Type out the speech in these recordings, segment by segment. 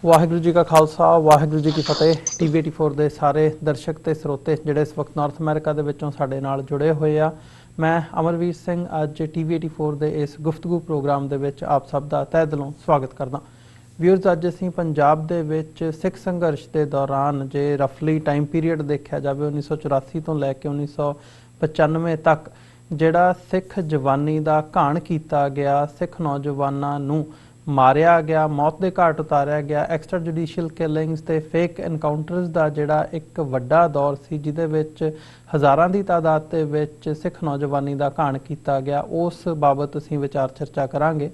ਵਾਹਿਗੁਰੂ ਜੀ ਕਾ ਖਾਲਸਾ ਵਾਹਿਗੁਰੂ ਜੀ ਕੀ ਫਤਿਹ। ਟੀਵੀ 84 ਦੇ ਸਾਰੇ ਦਰਸ਼ਕ ਤੇ ਸਰੋਤੇ ਜਿਹੜੇ ਇਸ ਵਕਤ ਨਾਰਥ ਅਮਰੀਕਾ ਦੇ ਵਿੱਚੋਂ ਸਾਡੇ ਨਾਲ ਜੁੜੇ ਹੋਏ ਆ, ਮੈਂ ਅਮਰਵੀਰ ਸਿੰਘ ਅੱਜ ਟੀਵੀ 84 ਦੇ ਇਸ ਗੁਫ਼ਤਗੂ ਪ੍ਰੋਗਰਾਮ ਦੇ ਵਿੱਚ ਆਪ ਸਭ ਦਾ ਤਹਿ ਦਿਲੋਂ ਸਵਾਗਤ ਕਰਦਾ। ਵਿਊਅਰਸ, ਅੱਜ ਅਸੀਂ ਪੰਜਾਬ ਦੇ ਵਿੱਚ ਸਿੱਖ ਸੰਘਰਸ਼ ਦੇ ਦੌਰਾਨ ਜੇ ਰਫਲੀ ਟਾਈਮ ਪੀਰੀਅਡ ਦੇਖਿਆ ਜਾਵੇ 1984 ਤੋਂ ਲੈ ਕੇ 1995 ਤੱਕ ਜਿਹੜਾ ਸਿੱਖ ਜਵਾਨੀ ਦਾ ਘਾਣ ਕੀਤਾ ਗਿਆ, ਸਿੱਖ ਨੌਜਵਾਨਾਂ ਨੂੰ ਮਾਰਿਆ ਗਿਆ, ਮੌਤ ਦੇ ਘਾਟ ਉਤਾਰਿਆ ਗਿਆ, ਐਕਸਟਰਾ ਜੁਡੀਸ਼ੀਅਲ ਕਿਲਿੰਗਸ ਤੇ ਫੇਕ ਐਨਕਾਊਂਟਰਸ ਦਾ ਜਿਹੜਾ ਇੱਕ ਵੱਡਾ ਦੌਰ ਸੀ ਜਿਹਦੇ ਵਿੱਚ ਹਜ਼ਾਰਾਂ ਦੀ ਤਾਦਾਦ ਦੇ ਵਿੱਚ ਸਿੱਖ ਨੌਜਵਾਨੀ ਦਾ ਘਾਣ ਕੀਤਾ ਗਿਆ, ਉਸ ਬਾਬਤ ਅਸੀਂ ਵਿਚਾਰ ਚਰਚਾ ਕਰਾਂਗੇ।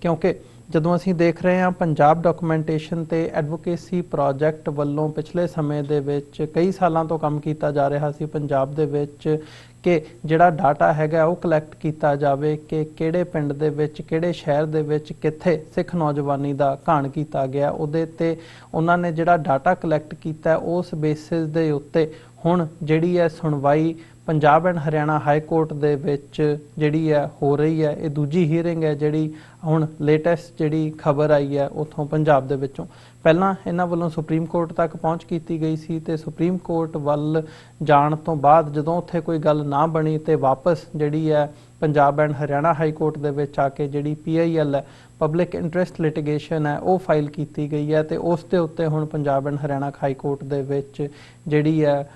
ਕਿਉਂਕਿ ਜਦੋਂ ਅਸੀਂ ਦੇਖ ਰਹੇ ਹਾਂ ਪੰਜਾਬ ਡਾਕੂਮੈਂਟੇਸ਼ਨ ਤੇ ਐਡਵੋਕੇਸੀ ਪ੍ਰੋਜੈਕਟ ਵੱਲੋਂ ਪਿਛਲੇ ਸਮੇਂ ਦੇ ਵਿੱਚ ਕਈ ਸਾਲਾਂ ਤੋਂ ਕੰਮ ਕੀਤਾ ਜਾ ਰਿਹਾ ਸੀ ਪੰਜਾਬ ਦੇ ਵਿੱਚ ਕਿ ਜਿਹੜਾ ਡਾਟਾ ਹੈਗਾ ਉਹ ਕਲੈਕਟ ਕੀਤਾ ਜਾਵੇ ਕਿ ਕਿਹੜੇ ਪਿੰਡ ਦੇ ਵਿੱਚ, ਕਿਹੜੇ ਸ਼ਹਿਰ ਦੇ ਵਿੱਚ ਕਿੱਥੇ ਸਿੱਖ ਨੌਜਵਾਨੀ ਦਾ ਘਾਣ ਕੀਤਾ ਗਿਆ, ਉਹਦੇ ਤੇ ਉਹਨਾਂ ਨੇ ਜਿਹੜਾ ਡਾਟਾ ਕਲੈਕਟ ਕੀਤਾ ਉਸ ਬੇਸਿਸ ਦੇ ਉੱਤੇ ਹੁਣ ਜਿਹੜੀ ਹੈ ਸੁਣਵਾਈ Punjab and Haryana high court ਦੇ ਵਿੱਚ ਜਿਹੜੀ ਹੈ ਹੋ ਰਹੀ ਹੈ। ਇਹ ਦੂਜੀ ਹੀਅਰਿੰਗ ਹੈ ਜਿਹੜੀ ਹੁਣ ਲੇਟੈਸਟ ਜਿਹੜੀ ਖਬਰ ਆਈ ਹੈ ਉੱਥੋਂ ਪੰਜਾਬ ਦੇ ਵਿੱਚੋਂ। ਪਹਿਲਾਂ ਇਹਨਾਂ ਵੱਲੋਂ ਸੁਪਰੀਮ ਕੋਰਟ ਤੱਕ ਪਹੁੰਚ ਕੀਤੀ ਗਈ ਸੀ ਤੇ ਸੁਪਰੀਮ ਕੋਰਟ ਵੱਲ ਜਾਣ ਤੋਂ ਬਾਅਦ ਜਦੋਂ ਉੱਥੇ ਕੋਈ ਗੱਲ ਨਾ ਬਣੀ ਤੇ ਵਾਪਸ ਜਿਹੜੀ ਹੈ Punjab and Haryana high court ਦੇ ਵਿੱਚ ਆ ਕੇ ਜਿਹੜੀ PIL ਹੈ, ਪਬਲਿਕ ਇੰਟਰਸਟ ਲਿਟੀਗੇਸ਼ਨ ਹੈ, ਉਹ ਫਾਈਲ ਕੀਤੀ ਗਈ ਹੈ ਤੇ ਉਸ ਦੇ ਉੱਤੇ ਹੁਣ Punjab and Haryana high court ਦੇ ਵਿੱਚ ਜਿਹੜੀ ਹੈ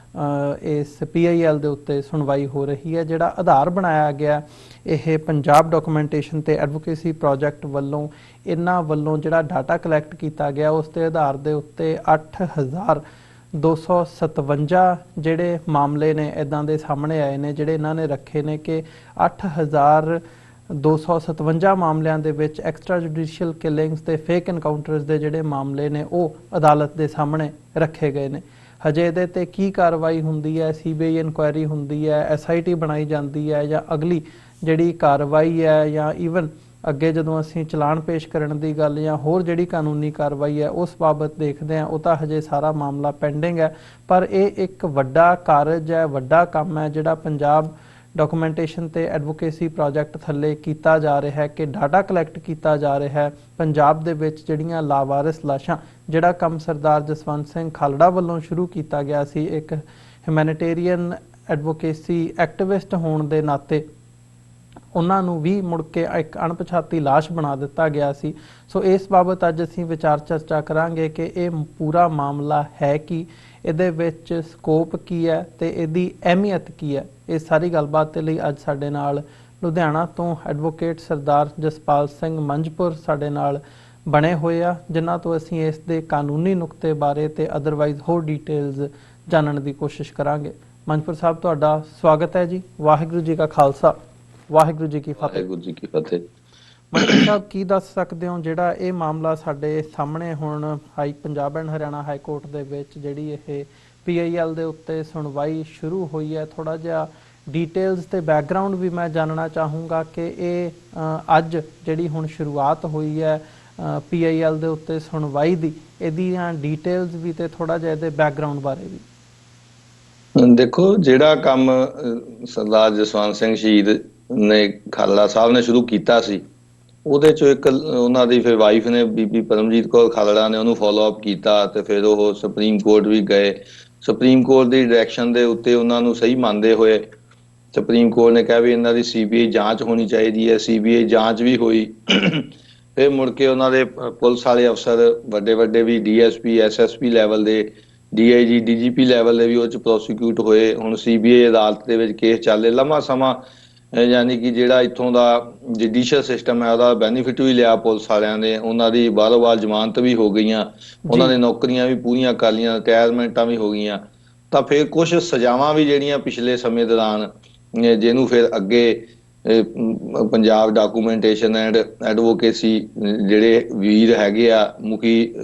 ਇਸ PIL ਦੇ ਉੱਤੇ ਸੁਣਵਾਈ ਹੋ ਰਹੀ ਹੈ। ਜਿਹੜਾ ਆਧਾਰ ਬਣਾਇਆ ਗਿਆ ਇਹ ਪੰਜਾਬ ਡਾਕੂਮੈਂਟੇਸ਼ਨ ਤੇ ਐਡਵੋਕੇਸੀ ਪ੍ਰੋਜੈਕਟ ਵੱਲੋਂ, ਇਹਨਾਂ ਵੱਲੋਂ ਜਿਹੜਾ ਡਾਟਾ ਕਲੈਕਟ ਕੀਤਾ ਗਿਆ ਉਸ ਦੇ ਆਧਾਰ ਦੇ ਉੱਤੇ 8257 ਜਿਹੜੇ ਮਾਮਲੇ ਨੇ ਇੱਦਾਂ ਦੇ ਸਾਹਮਣੇ ਆਏ ਨੇ, ਜਿਹੜੇ ਇਹਨਾਂ ਨੇ ਰੱਖੇ ਨੇ ਕਿ 8257 ਮਾਮਲਿਆਂ ਦੇ ਵਿੱਚ ਐਕਸਟਰਾ ਜੁਡੀਸ਼ੀਅਲ ਕਿਲਿੰਗਸ ਤੇ ਫੇਕ ਐਨਕਾਊਂਟਰਸ ਦੇ ਜਿਹੜੇ ਮਾਮਲੇ ਨੇ ਉਹ ਅਦਾਲਤ ਦੇ ਸਾਹਮਣੇ ਰੱਖੇ ਗਏ ਨੇ। ਹਜੇ ਇਹਦੇ ਤੇ ਕੀ ਕਾਰਵਾਈ ਹੁੰਦੀ ਹੈ, CBI ਇਨਕੁਆਇਰੀ ਹੁੰਦੀ ਹੈ, SIT ਬਣਾਈ ਜਾਂਦੀ ਹੈ ਜਾਂ ਅਗਲੀ ਜਿਹੜੀ ਕਾਰਵਾਈ ਹੈ ਜਾਂ ਈਵਨ ਅੱਗੇ ਜਦੋਂ ਅਸੀਂ ਚਲਾਨ ਪੇਸ਼ ਕਰਨ ਦੀ ਗੱਲ ਜਾਂ ਹੋਰ ਜਿਹੜੀ ਕਾਨੂੰਨੀ ਕਾਰਵਾਈ ਹੈ ਉਸ ਬਾਬਤ ਦੇਖਦੇ ਹਾਂ, ਉਹ ਤਾਂ ਹਜੇ ਸਾਰਾ ਮਾਮਲਾ ਪੈਂਡਿੰਗ ਹੈ। ਪਰ ਇਹ ਇੱਕ ਵੱਡਾ ਕਾਰਜ ਹੈ, ਵੱਡਾ ਕੰਮ ਹੈ ਜਿਹੜਾ ਪੰਜਾਬ ਡਾਕੂਮੈਂਟੇਸ਼ਨ ਤੇ ਐਡਵੋਕੇਸੀ ਪ੍ਰੋਜੈਕਟ ਥੱਲੇ ਕੀਤਾ ਜਾ ਰਿਹਾ ਹੈ ਕਿ ਡਾਟਾ ਕਲੈਕਟ ਕੀਤਾ ਜਾ ਰਿਹਾ ਹੈ ਪੰਜਾਬ ਦੇ ਵਿੱਚ ਜਿਹੜੀਆਂ ਲਾਵਾਰਿਸ ਲਾਸ਼ਾਂ, ਜਿਹੜਾ ਕੰਮ ਸਰਦਾਰ ਜਸਵੰਤ ਸਿੰਘ ਖਾਲੜਾ ਵੱਲੋਂ ਸ਼ੁਰੂ ਕੀਤਾ ਗਿਆ ਸੀ ਇੱਕ ਹਿਊਮੈਨਿਟੇਰੀਅਨ ਐਡਵੋਕੇਸੀ ਐਕਟਿਵਿਸਟ ਹੋਣ ਦੇ ਨਾਤੇ, ਉਹਨਾਂ ਨੂੰ ਵੀ ਮੁੜ ਕੇ ਇੱਕ ਅਣਪਛਾਤੀ ਲਾਸ਼ ਬਣਾ ਦਿੱਤਾ ਗਿਆ ਸੀ। ਸੋ ਇਸ ਬਾਬਤ ਅੱਜ ਅਸੀਂ ਵਿਚਾਰ ਚਰਚਾ ਕਰਾਂਗੇ ਕਿ ਇਹ ਪੂਰਾ ਮਾਮਲਾ ਹੈ ਕੀ, ਇਹਦੇ ਵਿੱਚ ਸਕੋਪ ਕੀ ਹੈ ਤੇ ਇਹਦੀ ਅਹਿਮੀਅਤ ਕੀ ਹੈ। ਇਹ ਸਾਰੀ ਗੱਲਬਾਤ ਦੇ ਲਈ ਅੱਜ ਸਾਡੇ ਨਾਲ ਲੁਧਿਆਣਾ ਤੋਂ ਐਡਵੋਕੇਟ ਸਰਦਾਰ ਜਸਪਾਲ ਸਿੰਘ ਮੰਝਪੁਰ ਸਾਡੇ ਨਾਲ ਬਣੇ ਹੋਏ ਆ, ਜਿਨ੍ਹਾਂ ਤੋਂ ਅਸੀਂ ਇਸ ਦੇ ਕਾਨੂੰਨੀ ਨੁਕਤੇ ਬਾਰੇ ਤੇ ਅਦਰਵਾਈਜ਼ ਹੋਰ ਡਿਟੇਲਸ ਜਾਣਨ ਦੀ ਕੋਸ਼ਿਸ਼ ਕਰਾਂਗੇ। ਮੰਝਪੁਰ ਸਾਹਿਬ, ਤੁਹਾਡਾ ਸਵਾਗਤ ਹੈ ਜੀ। ਵਾਹਿਗੁਰੂ ਜੀ ਕਾ ਖਾਲਸਾ ਵਾਹਿਗੁਰੂ ਜੀ ਕੀ ਫਤਿਹ। ਵਾਹਿਗੁਰੂ ਜੀ ਕੀ ਫਤਿਹ। ਮੰਝਪੁਰ ਸਾਹਿਬ, ਕੀ ਦੱਸ ਸਕਦੇ ਹੋ ਜਿਹੜਾ ਇਹ ਮਾਮਲਾ ਸਾਡੇ ਸਾਹਮਣੇ ਹੁਣ Punjab and Haryana high court ਦੇ ਵਿੱਚ ਜਿਹੜੀ ਇਹ PIL ਦੇ ਉੱਤੇ ਸੁਣਵਾਈ ਸ਼ੁਰੂ ਹੋਈ ਹੈ, ਥੋੜਾ ਜਿਹਾ ਡਿਟੇਲਸ ਤੇ ਬੈਕਗਰਾਉਂਡ ਵੀ ਮੈਂ ਜਾਣਨਾ ਚਾਹੂੰਗਾ ਕਿ ਇਹ ਅੱਜ ਜਿਹੜੀ ਹੁਣ ਸ਼ੁਰੂਆਤ ਹੋਈ ਹੈ PIL ਦੇ ਉੱਤੇ ਸੁਣਵਾਈ ਦੀ, ਇਹਦੀਆਂ ਡਿਟੇਲਸ ਵੀ ਤੇ ਥੋੜਾ ਜਿਹਾ ਇਹਦੇ ਬੈਕਗਰਾਉਂਡ ਬਾਰੇ ਵੀ। ਦੇਖੋ, ਜਿਹੜਾ ਕੰਮ ਸਰਦਾਰ ਜਸਵੰਤ ਸਿੰਘ ਸ਼ਹੀਦ ਨੇ ਖਾਲੜਾ ਸਾਹਿਬ ਨੇ ਸ਼ੁਰੂ ਕੀਤਾ ਸੀ, ਉਹਦੇ ਚੋਂ ਇੱਕ ਉਹਨਾਂ ਦੀ ਫਿਰ ਵਾਈਫ ਨੇ ਬੀਬੀ ਪਰਮਜੀਤ ਕੌਰ ਖਾਲੜਾ ਨੇ ਉਹਨੂੰ ਫੋਲੋ ਅਪ ਕੀਤਾ ਤੇ ਫਿਰ ਉਹ ਸੁਪਰੀਮ ਕੋਰਟ ਵੀ ਗਏ। ਸੁਪਰੀਮ ਕੋਰਟ ਦੀ ਡਾਇਰੈਕਸ਼ਨ ਦੇ ਉੱਤੇ ਉਹਨਾਂ ਨੂੰ ਸਹੀ ਮੰਨਦੇ ਹੋਏ ਸੁਪਰੀਮ ਕੋਰਟ ਨੇ ਕਿਹਾ ਵੀ ਇਹਨਾਂ ਦੀ CBI ਜਾਂਚ ਹੋਣੀ ਚਾਹੀਦੀ ਹੈ। CBI ਜਾਂਚ ਵੀ ਹੋਈ। ਫਿਰ ਮੁੜ ਕੇ ਉਹਨਾਂ ਦੇ ਪੁਲਿਸ ਵਾਲੇ ਅਫਸਰ ਵੱਡੇ ਵੱਡੇ ਵੀ DSP SSP ਲੈਵਲ ਦੇ, DIG DGP ਲੈਵਲ ਦੇ ਵੀ ਉਹ 'ਚ ਪ੍ਰੋਸੀਕਿਊਟ ਹੋਏ। ਹੁਣ CBI ਅਦਾਲਤ ਦੇ ਵਿੱਚ ਕੇਸ ਚੱਲੇ ਲੰਮਾ ਸਮਾਂ, ਯਾਨੀ ਕਿ ਜਿਹੜਾ ਇੱਥੋਂ ਦਾ ਜੁਡੀਸ਼ੀਅਲ ਸਿਸਟਮ ਹੈ ਉਹਦਾ ਬੈਨੀਫਿਟ ਵੀ ਲਿਆ ਪੁਲਿਸ ਵਾਲਿਆਂ ਨੇ। ਉਹਨਾਂ ਦੀ ਬਾਹਰੋਂ ਬਾਹਰ ਜ਼ਮਾਨਤ ਵੀ ਹੋ ਗਈਆਂ, ਉਹਨਾਂ ਨੇ ਨੌਕਰੀਆਂ ਵੀ ਪੂਰੀਆਂ ਕਰ ਲਈਆਂ, ਰਿਟਾਇਰਮੈਂਟਾਂ ਵੀ ਹੋ ਗਈਆਂ। ਤਾਂ ਫਿਰ ਕੁਛ ਸਜ਼ਾਵਾਂ ਵੀ ਜਿਹੜੀਆਂ ਪਿਛਲੇ ਸਮੇਂ ਦੌਰਾਨ, ਜਿਹਨੂੰ ਫਿਰ ਅੱਗੇ ਪੰਜਾਬ ਡਾਕੂਮੈਂਟੇਸ਼ਨ ਐਂਡ ਐਡਵੋਕੇਸੀ ਜਿਹੜੇ ਵੀਰ ਹੈਗੇ ਆ, ਮੁਖੀ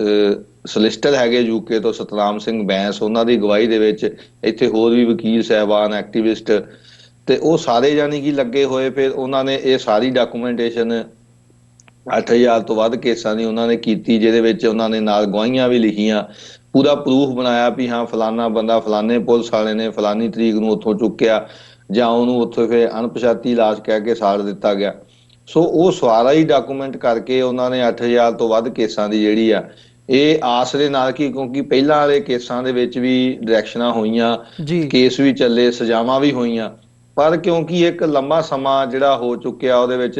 ਸੋਲਿਸਟਰ ਹੈਗੇ UK ਤੋਂ ਸਤਨਾਮ ਸਿੰਘ ਬੈਂਸ, ਉਹਨਾਂ ਦੀ ਅਗਵਾਈ ਦੇ ਵਿੱਚ ਇੱਥੇ ਹੋਰ ਵੀ ਵਕੀਲ ਸਾਹਿਬਾਨ, ਐਕਟਿਵਿਸਟ ਤੇ ਉਹ ਸਾਰੇ ਯਾਨੀ ਕਿ ਲੱਗੇ ਹੋਏ। ਫਿਰ ਉਹਨਾਂ ਨੇ ਇਹ ਸਾਰੀ ਡਾਕੂਮੈਂਟੇਸ਼ਨ 8000 ਤੋਂ ਵੱਧ ਕੇਸਾਂ ਦੀ ਉਹਨਾਂ ਨੇ ਕੀਤੀ, ਜਿਹਦੇ ਵਿੱਚ ਉਹਨਾਂ ਨੇ ਨਾਲ ਗਵਾਹੀਆਂ ਵੀ ਲਿਖੀਆਂ, ਪੂਰਾ ਪ੍ਰੂਫ ਬਣਾਇਆ ਵੀ ਹਾਂ ਫਲਾਨਾ ਬੰਦਾ ਫਲਾਨੇ ਪੁਲਿਸ ਵਾਲੇ ਨੇ ਫਲਾਨੀ ਤਰੀਕ ਨੂੰ ਉੱਥੋਂ ਚੁੱਕਿਆ ਜਾਂ ਉਹਨੂੰ ਉੱਥੋਂ ਫਿਰ ਅਣਪਛਾਤੀ ਲਾਸ਼ ਕਹਿ ਕੇ ਸਾੜ ਦਿੱਤਾ ਗਿਆ। ਸੋ ਉਹ ਸਾਰਾ ਹੀ ਡਾਕੂਮੈਂਟ ਕਰਕੇ ਉਹਨਾਂ ਨੇ 8000 ਤੋਂ ਵੱਧ ਕੇਸਾਂ ਦੀ ਜਿਹੜੀ ਆ ਇਹ ਆਸ ਦੇ ਨਾਲ ਕਿ ਕਿਉਂਕਿ ਪਹਿਲਾਂ ਵਾਲੇ ਕੇਸਾਂ ਦੇ ਵਿੱਚ ਵੀ ਡਾਇਰੈਕਸ਼ਨਾਂ ਹੋਈਆਂ, ਜੀ ਕੇਸ ਵੀ ਚੱਲੇ, ਸਜ਼ਾਵਾਂ ਵੀ ਹੋਈਆਂ, ਪਰ ਕਿਉਂਕਿ ਇੱਕ ਲੰਮਾ ਸਮਾਂ ਜਿਹੜਾ ਹੋ ਚੁੱਕਿਆ ਉਹਦੇ ਵਿੱਚ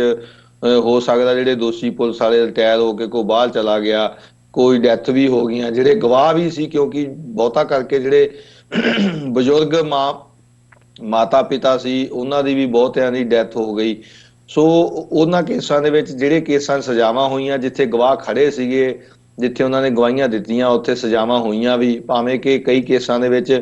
ਹੋ ਸਕਦਾ ਜਿਹੜੇ ਦੋਸ਼ੀ ਪੁਲਿਸ ਵਾਲੇ ਰਿਟਾਇਰ ਹੋ ਕੇ ਕੋਈ ਬਾਹਰ ਚਲਾ ਗਿਆ, ਕੋਈ ਡੈਥ ਵੀ ਹੋ ਗਈਆਂ, ਜਿਹੜੇ ਗਵਾਹ ਵੀ ਸੀ ਕਿਉਂਕਿ ਬਹੁਤਾ ਕਰਕੇ ਜਿਹੜੇ ਬਜ਼ੁਰਗ ਮਾਤਾ ਪਿਤਾ ਸੀ ਉਹਨਾਂ ਦੀ ਵੀ ਬਹੁਤਿਆਂ ਦੀ ਡੈਥ ਹੋ ਗਈ। ਸੋ ਉਹਨਾਂ ਕੇਸਾਂ ਦੇ ਵਿੱਚ ਜਿਹੜੇ ਕੇਸਾਂ 'ਚ ਸਜ਼ਾਵਾਂ ਹੋਈਆਂ, ਜਿੱਥੇ ਗਵਾਹ ਖੜੇ ਸੀਗੇ, ਜਿੱਥੇ ਉਹਨਾਂ ਨੇ ਗਵਾਹੀਆਂ ਦਿੱਤੀਆਂ, ਉੱਥੇ ਸਜ਼ਾਵਾਂ ਹੋਈਆਂ ਵੀ, ਭਾਵੇਂ ਕਿ ਕਈ ਕੇਸਾਂ ਦੇ ਵਿੱਚ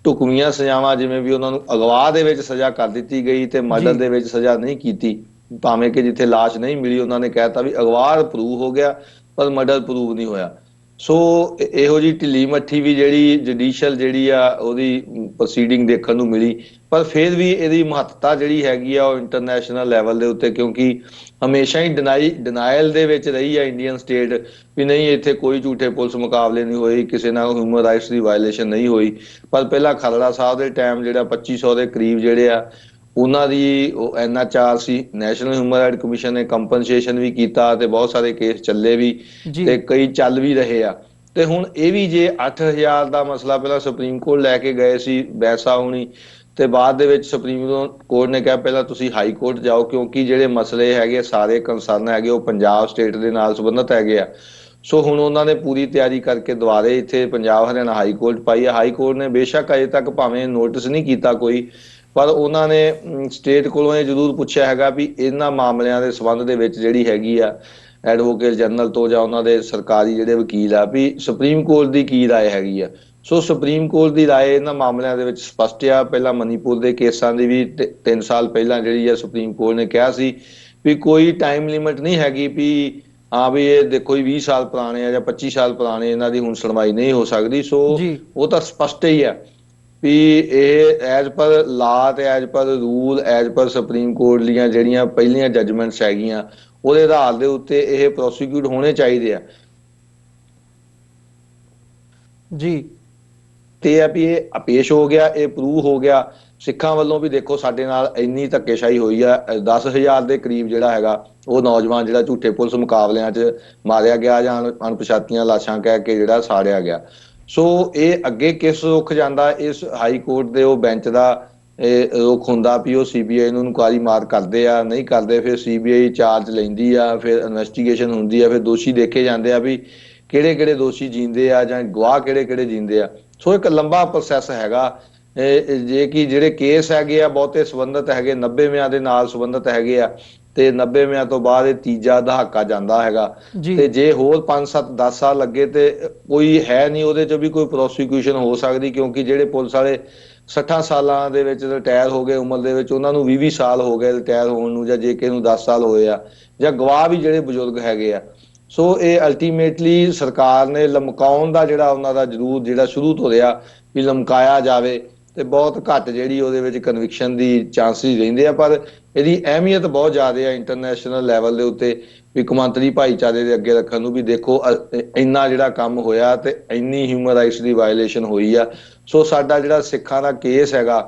ਢੁਕਵੀਆਂ ਸਜ਼ਾਵਾਂ, ਜਿਵੇਂ ਵੀ ਉਹਨਾਂ ਨੂੰ ਅਗਵਾ ਦੇ ਵਿੱਚ ਸਜ਼ਾ ਕਰ ਦਿੱਤੀ ਗਈ ਤੇ ਮਰਡਰ ਜੀ ਦੇ ਵਿੱਚ ਸਜ਼ਾ ਨਹੀਂ ਕੀਤੀ, ਭਾਵੇਂ ਕਿ ਜਿੱਥੇ ਲਾਸ਼ ਨਹੀਂ ਮਿਲੀ ਉਹਨਾਂ ਨੇ ਕਹਿਤਾ ਵੀ ਅਗਵਾ ਪ੍ਰੂਵ ਹੋ ਗਿਆ ਪਰ ਮਰਡਰ ਪ੍ਰੂਵ ਨਹੀਂ ਹੋਇਆ। ਸੋ ਇਹੋ ਜੀ ਢਿੱਲੀ ਮੱਠੀ ਵੀ ਜਿਹੜੀ ਜੁਡੀਸ਼ੀਅਲ ਜਿਹੜੀ ਆ ਉਹਦੀ ਪ੍ਰੋਸੀਡਿੰਗ ਦੇਖਣ ਨੂੰ ਮਿਲੀ, ਪਰ ਫਿਰ ਵੀ ਇਹਦੀ ਮਹੱਤਤਾ ਜਿਹੜੀ ਹੈਗੀ ਆ ਉਹ ਇੰਟਰਨੈਸ਼ਨਲ ਲੈਵਲ ਦੇ ਉੱਤੇ, ਕਿਉਂਕਿ ਹਮੇਸ਼ਾ ਹੀ ਡਿਨਾਇਲ ਦੇ ਵਿੱਚ ਰਹੀ ਆ ਇੰਡੀਅਨ ਸਟੇਟ ਵੀ ਨਹੀਂ ਇੱਥੇ ਕੋਈ ਝੂਠੇ ਪੁਲਿਸ ਮੁਕਾਬਲੇ ਨਹੀਂ ਹੋਏ, ਕਿਸੇ ਨਾਲ ਹਿਊਮਨ ਰਾਈਟਸ ਦੀ ਵਾਇਲੇਸ਼ਨ ਨਹੀਂ ਹੋਈ। ਪਰ ਪਹਿਲਾਂ ਖਾਲੜਾ ਸਾਹਿਬ ਦੇ ਟਾਈਮ ਜਿਹੜਾ 2500 ਦੇ ਕਰੀਬ ਜਿਹੜੇ ਆ ਉਹਨਾਂ ਦੀ ਉਹ NHRC ਸੀ, ਨੈਸ਼ਨਲ ਹਿਊਮਨ ਰਾਈਟ ਕਮਿਸ਼ਨ ਨੇ ਕੰਪਨਸੇਸ਼ਨ ਵੀ ਕੀਤਾ ਤੇ ਬਹੁਤ ਸਾਰੇ ਕੇਸ ਚੱਲੇ ਵੀ ਤੇ ਕਈ ਚੱਲ ਵੀ ਰਹੇ ਆ। ਤੇ ਹੁਣ ਇਹ ਵੀ ਜੇ 8000 ਦਾ ਮਸਲਾ ਪਹਿਲਾਂ ਸੁਪਰੀਮ ਕੋਰਟ ਲੈ ਕੇ ਗਏ ਸੀ ਬੈਸਾ ਹੁਣੀ, ਤੇ ਬਾਅਦ ਦੇ ਵਿੱਚ ਸੁਪਰੀਮ ਕੋਰਟ ਨੇ ਕਿਹਾ ਪਹਿਲਾਂ ਤੁਸੀਂ ਹਾਈ ਕੋਰਟ ਜਾਓ, ਕਿਉਂਕਿ ਜਿਹੜੇ ਮਸਲੇ ਹੈਗੇ ਸਾਰੇ ਕੰਸਰਨ ਹੈਗੇ ਉਹ ਪੰਜਾਬ ਸਟੇਟ ਦੇ ਨਾਲ ਸੰਬੰਧਿਤ ਹੈਗੇ ਆ। ਸੋ ਹੁਣ ਉਹਨਾਂ ਨੇ ਪੂਰੀ ਤਿਆਰੀ ਕਰਕੇ ਦੁਬਾਰੇ ਇੱਥੇ ਪੰਜਾਬ ਹਰਿਆਣਾ ਹਾਈ ਕੋਰਟ ਪਾਈ ਹੈ। ਹਾਈ ਕੋਰਟ ਨੇ ਬੇਸ਼ੱਕ ਅਜੇ ਤੱਕ ਭਾਵੇਂ ਨੋਟਿਸ ਨਹੀਂ ਕੀਤਾ ਕੋਈ, ਪਰ ਉਹਨਾਂ ਨੇ ਸਟੇਟ ਕੋਲੋਂ ਇਹ ਜ਼ਰੂਰ ਪੁੱਛਿਆ ਹੈਗਾ ਵੀ ਇਹਨਾਂ ਮਾਮਲਿਆਂ ਦੇ ਸੰਬੰਧ ਦੇ ਵਿੱਚ ਜਿਹੜੀ ਹੈਗੀ ਆ ਐਡਵੋਕੇਟ ਜਨਰਲ ਤੋਂ ਜਾਂ ਉਹਨਾਂ ਦੇ ਸਰਕਾਰੀ ਜਿਹੜੇ ਵਕੀਲ ਆ ਵੀ ਸੁਪਰੀਮ ਕੋਰਟ ਦੀ ਕੀ ਰਾਏ ਹੈਗੀ ਆ। ਸੋ ਸੁਪਰੀਮ ਕੋਰਟ ਦੀ ਰਾਏ ਇਹਨਾਂ ਮਾਮਲਿਆਂ ਦੇ ਵਿੱਚ ਸਪਸ਼ਟ ਆ। ਪਹਿਲਾਂ ਮਨੀਪੁਰ ਦੇ ਕੇਸਾਂ ਦੀ ਵੀ 3 ਸਾਲ ਪਹਿਲਾਂ ਜਿਹੜੀ ਆ ਸੁਪਰੀਮ ਕੋਰਟ ਨੇ ਕਿਹਾ ਸੀ ਵੀ ਕੋਈ ਟਾਈਮ ਲਿਮਿਟ ਨਹੀਂ ਹੈਗੀ ਵੀ ਹਾਂ ਵੀ ਇਹ ਦੇਖੋ 20 ਸਾਲ ਪੁਰਾਣੇ ਆ ਜਾਂ 25 ਸਾਲ ਪੁਰਾਣੇ, ਇਹਨਾਂ ਦੀ ਹੁਣ ਸੁਣਵਾਈ ਨਹੀਂ ਹੋ ਸਕਦੀ। ਸੋ ਉਹ ਤਾਂ ਸਪਸ਼ਟ ਹੀ ਆ ਵੀ ਇਹ ਐਜ਼ ਪਰ ਲਾ ਤੇ as per rule as per supreme court ਦੀਆਂ ਜਿਹੜੀਆਂ ਪਹਿਲੀਆਂ ਜੱਜਮੈਂਟਸ ਹੈਗੀਆਂ ਉਹਦੇ ਆਧਾਰ ਦੇ ਉੱਤੇ ਇਹ ਪ੍ਰੋਸੀਕਿਊਟ ਹੋਣੇ ਚਾਹੀਦੇ ਆ। ਜੀ ਤੇ ਇਹ ਆ ਵੀ ਇਹ ਪੇਸ਼ ਹੋ ਗਿਆ, ਇਹ ਪ੍ਰੂਵ ਹੋ ਗਿਆ। ਸਿੱਖਾਂ ਵੱਲੋਂ ਵੀ ਦੇਖੋ ਸਾਡੇ ਨਾਲ ਇੰਨੀ ਧੱਕੇਸ਼ਾਹੀ ਹੋਈ ਆ, 10,000 ਦੇ ਕਰੀਬ ਜਿਹੜਾ ਹੈਗਾ ਉਹ ਨੌਜਵਾਨ ਜਿਹੜਾ ਝੂਠੇ ਪੁਲਿਸ ਮੁਕਾਬਲਿਆਂ 'ਚ ਮਾਰਿਆ ਗਿਆ ਜਾਂ ਅਣਪਛਾਤੀਆਂ ਲਾਸ਼ਾਂ ਕਹਿ ਕੇ ਜਿਹੜਾ ਸਾੜਿਆ ਗਿਆ। ਸੋ ਇਹ ਅੱਗੇ ਕਿਸ ਰੁਖ ਜਾਂਦਾ, ਇਸ ਹਾਈ ਕੋਰਟ ਦੇ ਉਹ ਬੈਂਚ ਦਾ ਇਹ ਰੁਖ ਹੁੰਦਾ ਵੀ ਉਹ CBI ਨੂੰ ਇਨਕੁਆਇਰੀ ਮਾਰ ਕਰਦੇ ਆ ਨਹੀਂ ਕਰਦੇ, ਫਿਰ CBI ਚਾਰਜ ਲੈਂਦੀ ਆ, ਫਿਰ ਇਨਵੈਸਟੀਗੇਸ਼ਨ ਹੁੰਦੀ ਆ, ਫਿਰ ਦੋਸ਼ੀ ਦੇਖੇ ਜਾਂਦੇ ਆ ਵੀ ਕਿਹੜੇ ਕਿਹੜੇ ਦੋਸ਼ੀ ਜੀਂਦੇ ਆ ਜਾਂ ਗਵਾਹ ਕਿਹੜੇ ਕਿਹੜੇ ਜੀਂਦੇ ਆ। ਸੋ ਇੱਕ ਲੰਬਾ ਪ੍ਰੋਸੈਸ ਹੈਗਾ। ਜੇ ਕਿ ਜਿਹੜੇ ਕੇਸ ਹੈਗੇ ਆ ਬਹੁਤੇ ਸੰਬੰਧਿਤ ਹੈਗੇ 90ਵਿਆਂ ਦੇ ਨਾਲ ਸੰਬੰਧਿਤ ਹੈਗੇ ਆ ਤੇ 90ਵਿਆਂ ਤੋਂ ਬਾਅਦ ਇਹ ਤੀਜਾ ਦਹਾਕਾ ਜਾਂਦਾ ਹੈਗਾ। ਤੇ ਜੇ ਹੋਰ 5-7-10 ਸਾਲ ਲੱਗੇ ਤੇ ਕੋਈ ਹੈ ਨਹੀਂ ਉਹਦੇ 'ਚ ਵੀ ਕੋਈ ਪ੍ਰੋਸੀਕਿਊਸ਼ਨ ਹੋ ਸਕਦੀ, ਕਿਉਂਕਿ ਜਿਹੜੇ ਪੁਲਿਸ ਵਾਲੇ 60 ਸਾਲਾਂ ਦੇ ਵਿੱਚ ਰਿਟਾਇਰ ਹੋ ਗਏ ਉਮਰ ਦੇ ਵਿੱਚ, ਉਹਨਾਂ ਨੂੰ 20 ਸਾਲ ਹੋ ਗਏ ਰਿਟਾਇਰ ਹੋਣ ਨੂੰ, ਜਾਂ ਜੇ ਕਿਸੇ ਨੂੰ 10 ਸਾਲ ਹੋਏ ਆ, ਜਾਂ ਗਵਾਹ ਵੀ ਜਿਹੜੇ ਬਜ਼ੁਰਗ ਹੈਗੇ ਆ। ਸੋ ਇਹ ਅਲਟੀਮੇਟਲੀ ਸਰਕਾਰ ਨੇ ਲਮਕਾਉਣ ਦਾ ਜਿਹੜਾ ਉਹਨਾਂ ਦਾ ਜ਼ਰੂਰ ਜਿਹੜਾ ਸ਼ੁਰੂ ਤੋਂ ਰਿਹਾ ਵੀ ਲਮਕਾਇਆ ਜਾਵੇ, ਤੇ ਬਹੁਤ ਘੱਟ ਜਿਹੜੀ ਉਹਦੇ ਵਿੱਚ ਕਨਵਿਕਸ਼ਨ ਦੀ ਚਾਂਸਿਸ ਰਹਿੰਦੇ ਆ। ਪਰ ਇਹਦੀ ਅਹਿਮੀਅਤ ਬਹੁਤ ਜ਼ਿਆਦਾ ਆ ਇੰਟਰਨੈਸ਼ਨਲ ਲੈਵਲ ਦੇ ਉੱਤੇ ਵੀ ਕੌਮਾਂਤਰੀ ਭਾਈਚਾਰੇ ਦੇ ਅੱਗੇ ਰੱਖਣ ਨੂੰ ਵੀ ਦੇਖੋ ਇੰਨਾ ਜਿਹੜਾ ਕੰਮ ਹੋਇਆ ਤੇ ਇੰਨੀ ਹਿਊਮਨ ਰਾਈਟਸ ਦੀ ਵਾਇਲੇਸ਼ਨ ਹੋਈ ਆ। ਸੋ ਸਾਡਾ ਜਿਹੜਾ ਸਿੱਖਾਂ ਦਾ ਕੇਸ ਹੈਗਾ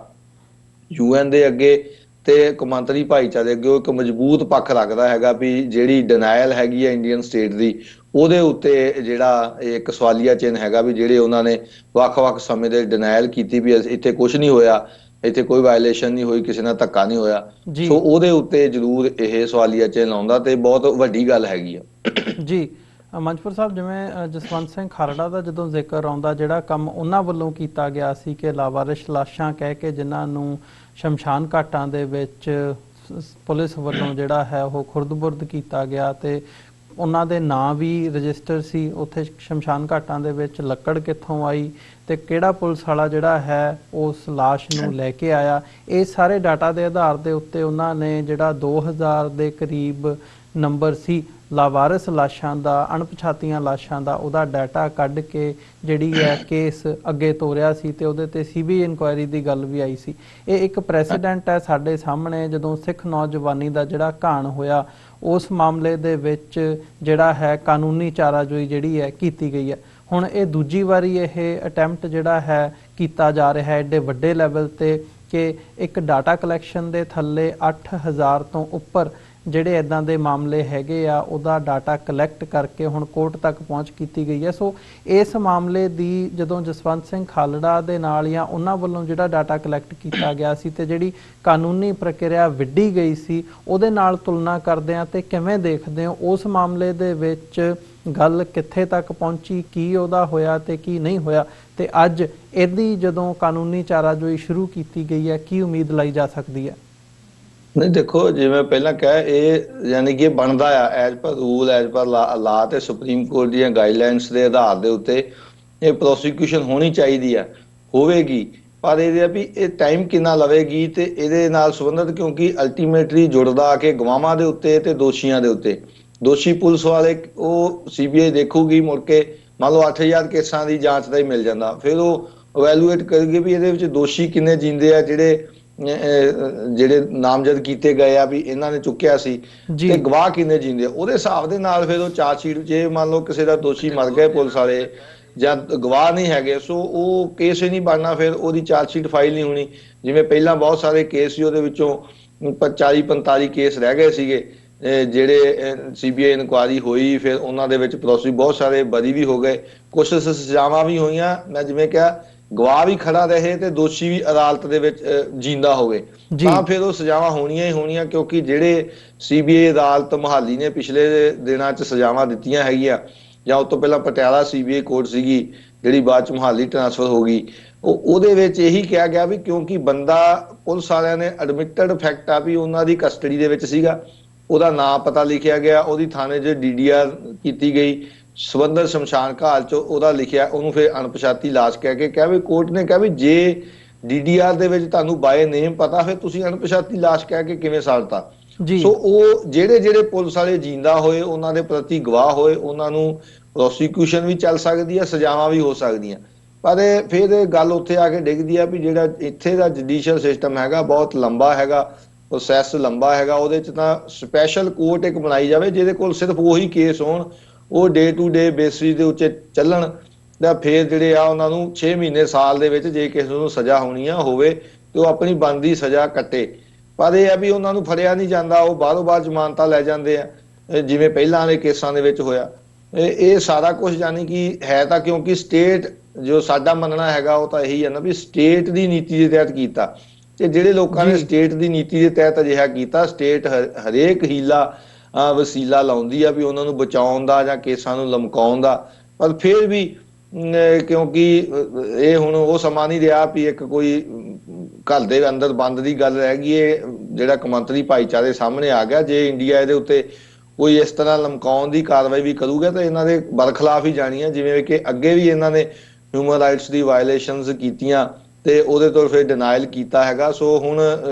UN ਦੇ ਅੱਗੇ ਤੇ ਕੌਮਾਂਤਰੀ ਭਾਈਚਾਰੇ ਅੱਗੇ ਉਹ ਇੱਕ ਮਜ਼ਬੂਤ ਪੱਖ ਰੱਖਦਾ ਹੈਗਾ ਵੀ ਜਿਹੜੀ ਡਿਨਾਇਲ ਹੈਗੀ ਆ ਇੰਡੀਅਨ ਸਟੇਟ ਦੀ ਉਹਦੇ ਉੱਤੇ ਜਿਹੜਾ ਇੱਕ ਸਵਾਲੀਆ ਚਿੰਨ੍ਹ ਹੈਗਾ ਵੀ ਜਿਹੜੇ ਉਹਨਾਂ ਨੇ ਵੱਖ-ਵੱਖ ਸਮੇਂ ਦੇ ਡਿਨਾਇਲ ਕੀਤੀ ਵੀ ਇੱਥੇ ਕੁਝ ਨਹੀਂ ਹੋਇਆ, ਇੱਥੇ ਕੋਈ ਵਾਇਲੇਸ਼ਨ ਨਹੀਂ ਹੋਈ, ਕਿਸੇ ਨਾਲ ਧੱਕਾ ਨਹੀਂ ਹੋਇਆ। ਸੋ ਉਹਦੇ ਉੱਤੇ ਜ਼ਰੂਰ ਇਹ ਸਵਾਲੀਆ ਚਿੰਨ੍ਹ ਆਉਂਦਾ ਤੇ ਬਹੁਤ ਵੱਡੀ ਗੱਲ ਹੈਗੀ ਆ। ਜੀ ਮੰਚਪੁਰ ਸਾਹਿਬ, ਜਿਵੇਂ ਜਸਵੰਤ ਸਿੰਘ ਖਾਲੜਾ ਦਾ ਜਦੋਂ ਜ਼ਿਕਰ ਆਉਂਦਾ, ਜਿਹੜਾ ਕੰਮ ਉਹਨਾਂ ਵੱਲੋਂ ਕੀਤਾ ਗਿਆ ਸੀ ਕਿ ਲਾਵਾਰਿਸ ਲਾਸ਼ਾਂ ਕਹਿ ਕੇ ਜਿਨ੍ਹਾਂ ਨੂੰ ਸ਼ਮਸ਼ਾਨ ਘਾਟਾਂ ਦੇ ਵਿੱਚ ਪੁਲਿਸ ਵੱਲੋਂ ਜਿਹੜਾ ਹੈ ਉਹ ਖੁਰਦ-ਬੁਰਦ ਕੀਤਾ ਗਿਆ ਤੇ ਉਹਨਾਂ ਦੇ ਨਾਂ ਵੀ ਰਜਿਸਟਰ ਸੀ ਉੱਥੇ ਸ਼ਮਸ਼ਾਨ ਘਾਟਾਂ ਦੇ ਵਿੱਚ, ਲੱਕੜ ਕਿੱਥੋਂ ਆਈ ਤੇ ਕਿਹੜਾ ਪੁਲਿਸ ਵਾਲਾ ਜਿਹੜਾ ਹੈ ਉਸ ਲਾਸ਼ ਨੂੰ ਲੈ ਕੇ ਆਇਆ, ਇਹ ਸਾਰੇ ਡਾਟਾ ਦੇ ਆਧਾਰ ਦੇ ਉੱਤੇ ਉਹਨਾਂ ਨੇ ਜਿਹੜਾ 2000 ਦੇ ਕਰੀਬ ਨੰਬਰ ਸੀ ਲਾਵਾਰਿਸ ਲਾਸ਼ਾਂ ਦਾ, ਅਣਪਛਾਤੀਆਂ ਲਾਸ਼ਾਂ ਦਾ, ਉਹਦਾ ਡਾਟਾ ਕੱਢ ਕੇ ਜਿਹੜੀ ਹੈ ਕੇਸ ਅੱਗੇ ਤੋਰਿਆ ਸੀ ਤੇ ਉਹਦੇ ਤੇ CBI ਇਨਕੁਆਇਰੀ ਦੀ ਗੱਲ ਵੀ ਆਈ ਸੀ। ਇਹ ਇੱਕ ਪ੍ਰੈਸੀਡੈਂਟ ਹੈ ਸਾਡੇ ਸਾਹਮਣੇ। ਜਦੋਂ ਸਿੱਖ ਨੌਜਵਾਨੀ ਦਾ ਜਿਹੜਾ ਘਾਣ ਹੋਇਆ ਉਸ ਮਾਮਲੇ ਦੇ ਵਿੱਚ ਜਿਹੜਾ ਹੈ ਕਾਨੂੰਨੀ ਚਾਰਾਜੋਈ ਜਿਹੜੀ ਹੈ ਕੀਤੀ ਗਈ ਹੈ। ਹੁਣ ਇਹ ਦੂਜੀ ਵਾਰੀ ਇਹ ਅਟੈਂਪਟ ਜਿਹੜਾ ਹੈ ਕੀਤਾ ਜਾ ਰਿਹਾ ਹੈ ਏਡੇ ਵੱਡੇ ਲੈਵਲ ਤੇ ਕਿ ਇੱਕ ਡਾਟਾ ਕਲੈਕਸ਼ਨ ਦੇ ਥੱਲੇ 8000 ਤੋਂ ਉੱਪਰ ਜਿਹੜੇ ਇਦਾਂ ਦੇ ਮਾਮਲੇ ਹੈਗੇ ਆ ਉਹਦਾ ਡਾਟਾ ਕਲੈਕਟ ਕਰਕੇ ਹੁਣ ਕੋਰਟ ਤੱਕ ਪਹੁੰਚ ਕੀਤੀ ਗਈ ਹੈ। ਸੋ ਇਸ ਮਾਮਲੇ ਦੀ ਜਦੋਂ ਜਸਵੰਤ ਸਿੰਘ ਖਾਲੜਾ ਦੇ ਨਾਲ ਜਾਂ ਉਹਨਾਂ ਵੱਲੋਂ ਜਿਹੜਾ ਡਾਟਾ ਕਲੈਕਟ ਕੀਤਾ ਗਿਆ ਸੀ ਤੇ ਜਿਹੜੀ ਕਾਨੂੰਨੀ ਪ੍ਰਕਿਰਿਆ ਵਿੱਢੀ ਗਈ ਸੀ ਉਹਦੇ ਨਾਲ ਤੁਲਨਾ ਕਰਦੇ ਆ ਤੇ ਕਿਵੇਂ ਦੇਖਦੇ ਹੋ ਉਸ ਮਾਮਲੇ ਦੇ ਵਿੱਚ ਗੱਲ ਕਿੱਥੇ ਤੱਕ ਪਹੁੰਚੀ, ਕੀ ਉਹਦਾ ਹੋਇਆ ਤੇ ਕੀ ਨਹੀਂ ਹੋਇਆ, ਤੇ ਅੱਜ ਇਹਦੀ ਜਦੋਂ ਕਾਨੂੰਨੀ ਚਾਰਾਜੋਈ ਸ਼ੁਰੂ ਕੀਤੀ ਗਈ ਹੈ ਕੀ ਉਮੀਦ ਲਾਈ ਜਾ ਸਕਦੀ ਹੈ? ਨਹੀਂ ਦੇਖੋ, ਜਿਵੇਂ ਪਹਿਲਾਂ ਕਿਹਾ, ਇਹ ਯਾਨੀ ਕਿ ਬਣਦਾ ਆ as per rule, as per ਲਾ ਤੇ ਸੁਪਰੀਮ ਕੋਰਟ ਦੀਆਂ ਗਾਈਡਲਾਈਨਸ ਦੇ ਆਧਾਰ ਦੇ ਉੱਤੇ ਇਹ ਪ੍ਰੋਸੀਕਿਊਸ਼ਨ ਹੋਣੀ ਚਾਹੀਦੀ ਆ, ਹੋਵੇਗੀ। ਪਰ ਇਹਦੇ ਵੀ ਇਹ ਟਾਈਮ ਕਿੰਨਾ ਲਵੇਗੀ ਤੇ ਇਹਦੇ ਨਾਲ ਸੰਬੰਧਿਤ, ਕਿਉਂਕਿ ਅਲਟੀਮੇਟਲੀ ਜੁੜਦਾ ਆ ਕੇ ਗਵਾਹਾਂ ਦੇ ਉੱਤੇ ਤੇ ਦੋਸ਼ੀਆਂ ਦੇ ਉੱਤੇ। ਦੋਸ਼ੀ ਪੁਲਿਸ ਵਾਲੇ ਉਹ ਸੀਬੀਆਈ ਦੇਖੂਗੀ, ਮੁੜ ਕੇ ਮੰਨ ਲਓ 8000 ਕੇਸਾਂ ਦੀ ਜਾਂਚ ਦਾ ਹੀ ਮਿਲ ਜਾਂਦਾ, ਫਿਰ ਉਹ ਇਵੈਲੂਏਟ ਕਰੇਗੀ ਵੀ ਇਹਦੇ ਵਿੱਚ ਦੋਸ਼ੀ ਕਿੰਨੇ ਜਿੰਦੇ ਆ, ਜਿਹੜੇ ਨਾਮਜ਼ਦ ਕੀਤੇ ਗਏ ਆ ਵੀ ਇਹਨਾਂ ਨੇ ਚੁੱਕਿਆ ਸੀ, ਤੇ ਗਵਾਹ ਕਿੰਨੇ ਜਿੰਦੇ ਆ। ਉਹਦੇ ਹਿਸਾਬ ਦੇ ਨਾਲ ਫਿਰ ਉਹ ਚਾਰਜ ਸ਼ੀਟ, ਜੇ ਮੰਨ ਲਓ ਕਿਸੇ ਦਾ ਦੋਸ਼ੀ ਮਰ ਗਏ ਪੁਲਿਸ ਵਾਲੇ ਜਾਂ ਗਵਾਹ ਨਹੀਂ ਹੈਗੇ, ਸੋ ਉਹ ਕੇਸ ਹੀ ਨਹੀਂ ਬਣਨਾ, ਫਿਰ ਉਹਦੀ ਚਾਰਜ ਸ਼ੀਟ ਫਾਈਲ ਨਹੀਂ ਹੋਣੀ। ਜਿਵੇਂ ਪਹਿਲਾਂ ਬਹੁਤ ਸਾਰੇ ਕੇਸ ਸੀ, ਉਹਦੇ ਵਿੱਚੋਂ 40-45 ਕੇਸ ਰਹਿ ਗਏ ਸੀਗੇ ਜਿਹੜੇ ਸੀਬੀਆਈ ਇਨਕੁਆਇਰੀ ਹੋਈ, ਫਿਰ ਉਹਨਾਂ ਦੇ ਵਿੱਚ ਪ੍ਰੋਸੈਸ ਬਹੁਤ ਸਾਰੇ ਬਰੀ ਵੀ ਹੋ ਗਏ, ਕੁਝ ਸਜ਼ਾਵਾਂ ਵੀ ਹੋਈਆਂ। ਮੈਂ ਜਿਵੇਂ ਕਿਹਾ, ਗਵਾਹ ਵੀ ਖੜਾ ਰਹੇ ਤੇ ਦੋਸ਼ੀ ਵੀ ਅਦਾਲਤ ਦੇ ਵਿੱਚ ਜਿੰਦਾ ਹੋਵੇ, ਤਾਂ ਫਿਰ ਉਹ ਸਜ਼ਾਵਾਂ ਹੋਣੀਆਂ ਹੀ ਹੋਣੀਆਂ। ਕਿਉਂਕਿ ਜਿਹੜੇ ਸੀਬੀਆਈ ਅਦਾਲਤ ਮੁਹਾਲੀ ਨੇ ਪਿਛਲੇ ਦਿਨਾਂ 'ਚ ਸਜ਼ਾਵਾਂ ਦਿੱਤੀਆਂ ਹੈਗੀਆਂ, ਜਾਂ ਉਸ ਤੋਂ ਪਹਿਲਾਂ ਪਟਿਆਲਾ ਸੀਬੀਆਈ ਕੋਰਟ ਸੀਗੀ ਜਿਹੜੀ ਬਾਅਦ 'ਚ ਮੁਹਾਲੀ ਟ੍ਰਾਂਸਫਰ ਹੋ ਗਈ, ਉਹਦੇ ਵਿੱਚ ਇਹੀ ਕਿਹਾ ਗਿਆ ਵੀ ਕਿਉਂਕਿ ਬੰਦਾ ਪੁਲਿਸ ਵਾਲਿਆਂ ਨੇ ਐਡਮਿਟਡ ਫੈਕਟ ਆ ਵੀ ਉਹਨਾਂ ਦੀ ਕਸਟਡੀ ਦੇ ਵਿੱਚ ਸੀਗਾ, ਉਹਦਾ ਨਾਂ ਪਤਾ ਲਿਖਿਆ ਗਿਆ, ਉਹਦੀ ਥਾਣੇ 'ਚ DDR ਕੀਤੀ ਗਈ, ਸਬੰਧਤ ਸ਼ਮਸ਼ਾਨ ਘਾਟ 'ਚ ਉਹਦਾ ਲਿਖਿਆ, ਉਹਨੂੰ ਫਿਰ ਅਣਪਛਾਤੀ ਲਾਸ਼ ਕਹਿ ਕੇ ਕਿਹਾ ਵੀ ਕੋਰਟ ਨੇ ਕਿਹਾ ਵੀ ਜੇ DDR ਦੇ ਵਿੱਚ ਤੁਹਾਨੂੰ ਬਾਏ ਨੇਮ ਪਤਾ, ਫਿਰ ਤੁਸੀਂ ਅਣਪਛਾਤੀ ਲਾਸ਼ ਕਹਿ ਕੇ ਕਿਵੇਂ ਸਾੜਤਾ। ਸੋ ਉਹ ਜਿਹੜੇ ਪੁਲਿਸ ਵਾਲੇ ਜਿੰਦਾ ਹੋਏ, ਉਹਨਾਂ ਦੇ ਪ੍ਰਤੀ ਗਵਾਹ ਹੋਏ, ਉਹਨਾਂ ਨੂੰ ਪ੍ਰੋਸੀਕਿਊਸ਼ਨ ਵੀ ਚੱਲ ਸਕਦੀ ਹੈ, ਸਜ਼ਾਵਾਂ ਵੀ ਹੋ ਸਕਦੀਆਂ। ਪਰ ਫਿਰ ਗੱਲ ਉੱਥੇ ਆ ਕੇ ਡਿੱਗਦੀ ਆ ਵੀ ਜਿਹੜਾ ਇੱਥੇ ਦਾ ਜੁਡੀਸ਼ੀਅਲ ਸਿਸਟਮ ਹੈਗਾ ਬਹੁਤ ਲੰਬਾ ਹੈਗਾ, ਪ੍ਰੋਸੈਸ ਲੰਬਾ ਹੈਗਾ। ਉਹਦੇ 'ਚ ਤਾਂ ਸਪੈਸ਼ਲ ਕੋਰਟ ਇੱਕ ਬਣਾਈ ਜਾਵੇ ਜਿਹਦੇ ਕੋਲ ਸਿਰਫ ਉਹੀ ਕੇਸ ਹੋਣ, ਉਹ ਡੇ ਟੂ ਡੇ ਬੇਸਿਸ ਦੇ ਉੱਤੇ ਚੱਲਣ, ਤਾਂ ਫਿਰ ਜਿਹੜੇ ਆ ਉਹਨਾਂ ਨੂੰ 6 ਮਹੀਨੇ ਸਾਲ ਦੇ ਵਿੱਚ ਜੇ ਕਿਸੇ ਨੂੰ ਸਜ਼ਾ ਹੋਣੀ ਆ ਹੋਵੇ ਤੇ ਉਹ ਆਪਣੀ ਬਣਦੀ ਸਜ਼ਾ ਕੱਟੇ। ਪਰ ਇਹ ਆ ਵੀ ਉਹਨਾਂ ਨੂੰ ਫੜਿਆ ਨਹੀਂ ਜਾਂਦਾ, ਉਹ ਬਾਹਰੋਂ ਬਾਹਰ ਜ਼ਮਾਨਤਾਂ ਲੈ ਜਾਂਦੇ ਆ, ਜਿਵੇਂ ਪਹਿਲਾਂ ਵਾਲੇ ਕੇਸਾਂ ਦੇ ਵਿੱਚ ਹੋਇਆ। ਇਹ ਸਾਰਾ ਕੁਝ ਯਾਨੀ ਕਿ ਹੈ ਤਾਂ ਕਿਉਂਕਿ ਸਟੇਟ, ਜੋ ਸਾਡਾ ਮੰਨਣਾ ਹੈਗਾ ਉਹ ਤਾਂ ਇਹੀ ਹੈ ਨਾ ਵੀ ਸਟੇਟ ਦੀ ਨੀਤੀ ਦੇ ਤਹਿਤ ਕੀਤਾ, ਤੇ ਜਿਹੜੇ ਲੋਕਾਂ ਨੇ ਸਟੇਟ ਦੀ ਨੀਤੀ ਦੇ ਤਹਿਤ ਅਜਿਹਾ ਕੀਤਾ, ਸਟੇਟ ਹਰੇਕ ਹੀਲਾ ਵਸੀਲਾ ਲਾਉਂਦੀ ਆ ਵੀ ਉਹਨਾਂ ਨੂੰ ਬਚਾਉਣ ਦਾ ਜਾਂ ਕੇਸਾਂ ਨੂੰ ਲਮਕਾਉਣ ਦਾ। ਪਰ ਫਿਰ ਵੀ ਕਿਉਂਕਿ ਇਹ ਹੁਣ ਉਹ ਸਮਾਂ ਨਹੀਂ ਰਿਹਾ ਵੀ ਇੱਕ ਕੋਈ ਘਰ ਦੇ ਅੰਦਰ ਬੰਦ ਦੀ ਗੱਲ ਰਹਿ ਗਈ, ਇਹ ਜਿਹੜਾ ਕੌਮਾਂਤਰੀ ਭਾਈਚਾਰੇ ਸਾਹਮਣੇ ਆ ਗਿਆ। ਜੇ ਇੰਡੀਆ ਇਹਦੇ ਉੱਤੇ ਕੋਈ ਇਸ ਤਰ੍ਹਾਂ ਲਮਕਾਉਣ ਦੀ ਕਾਰਵਾਈ ਵੀ ਕਰੂਗਾ ਤਾਂ ਇਹਨਾਂ ਦੇ ਬਰਖਲਾਫ ਹੀ ਜਾਣੀ ਹੈ, ਜਿਵੇਂ ਕਿ ਅੱਗੇ ਵੀ ਇਹਨਾਂ ਨੇ ਹਿਊਮਨ ਰਾਈਟਸ ਦੀ ਵਾਇਲੇਸ਼ਨਸ ਕੀਤੀਆਂ ਤੇ ਉਹਦੇ ਤੋਂ ਫਿਰ ਡਿਨਾਇਲ ਕੀਤਾ ਹੈਗਾ। ਸੋ ਹੁਣ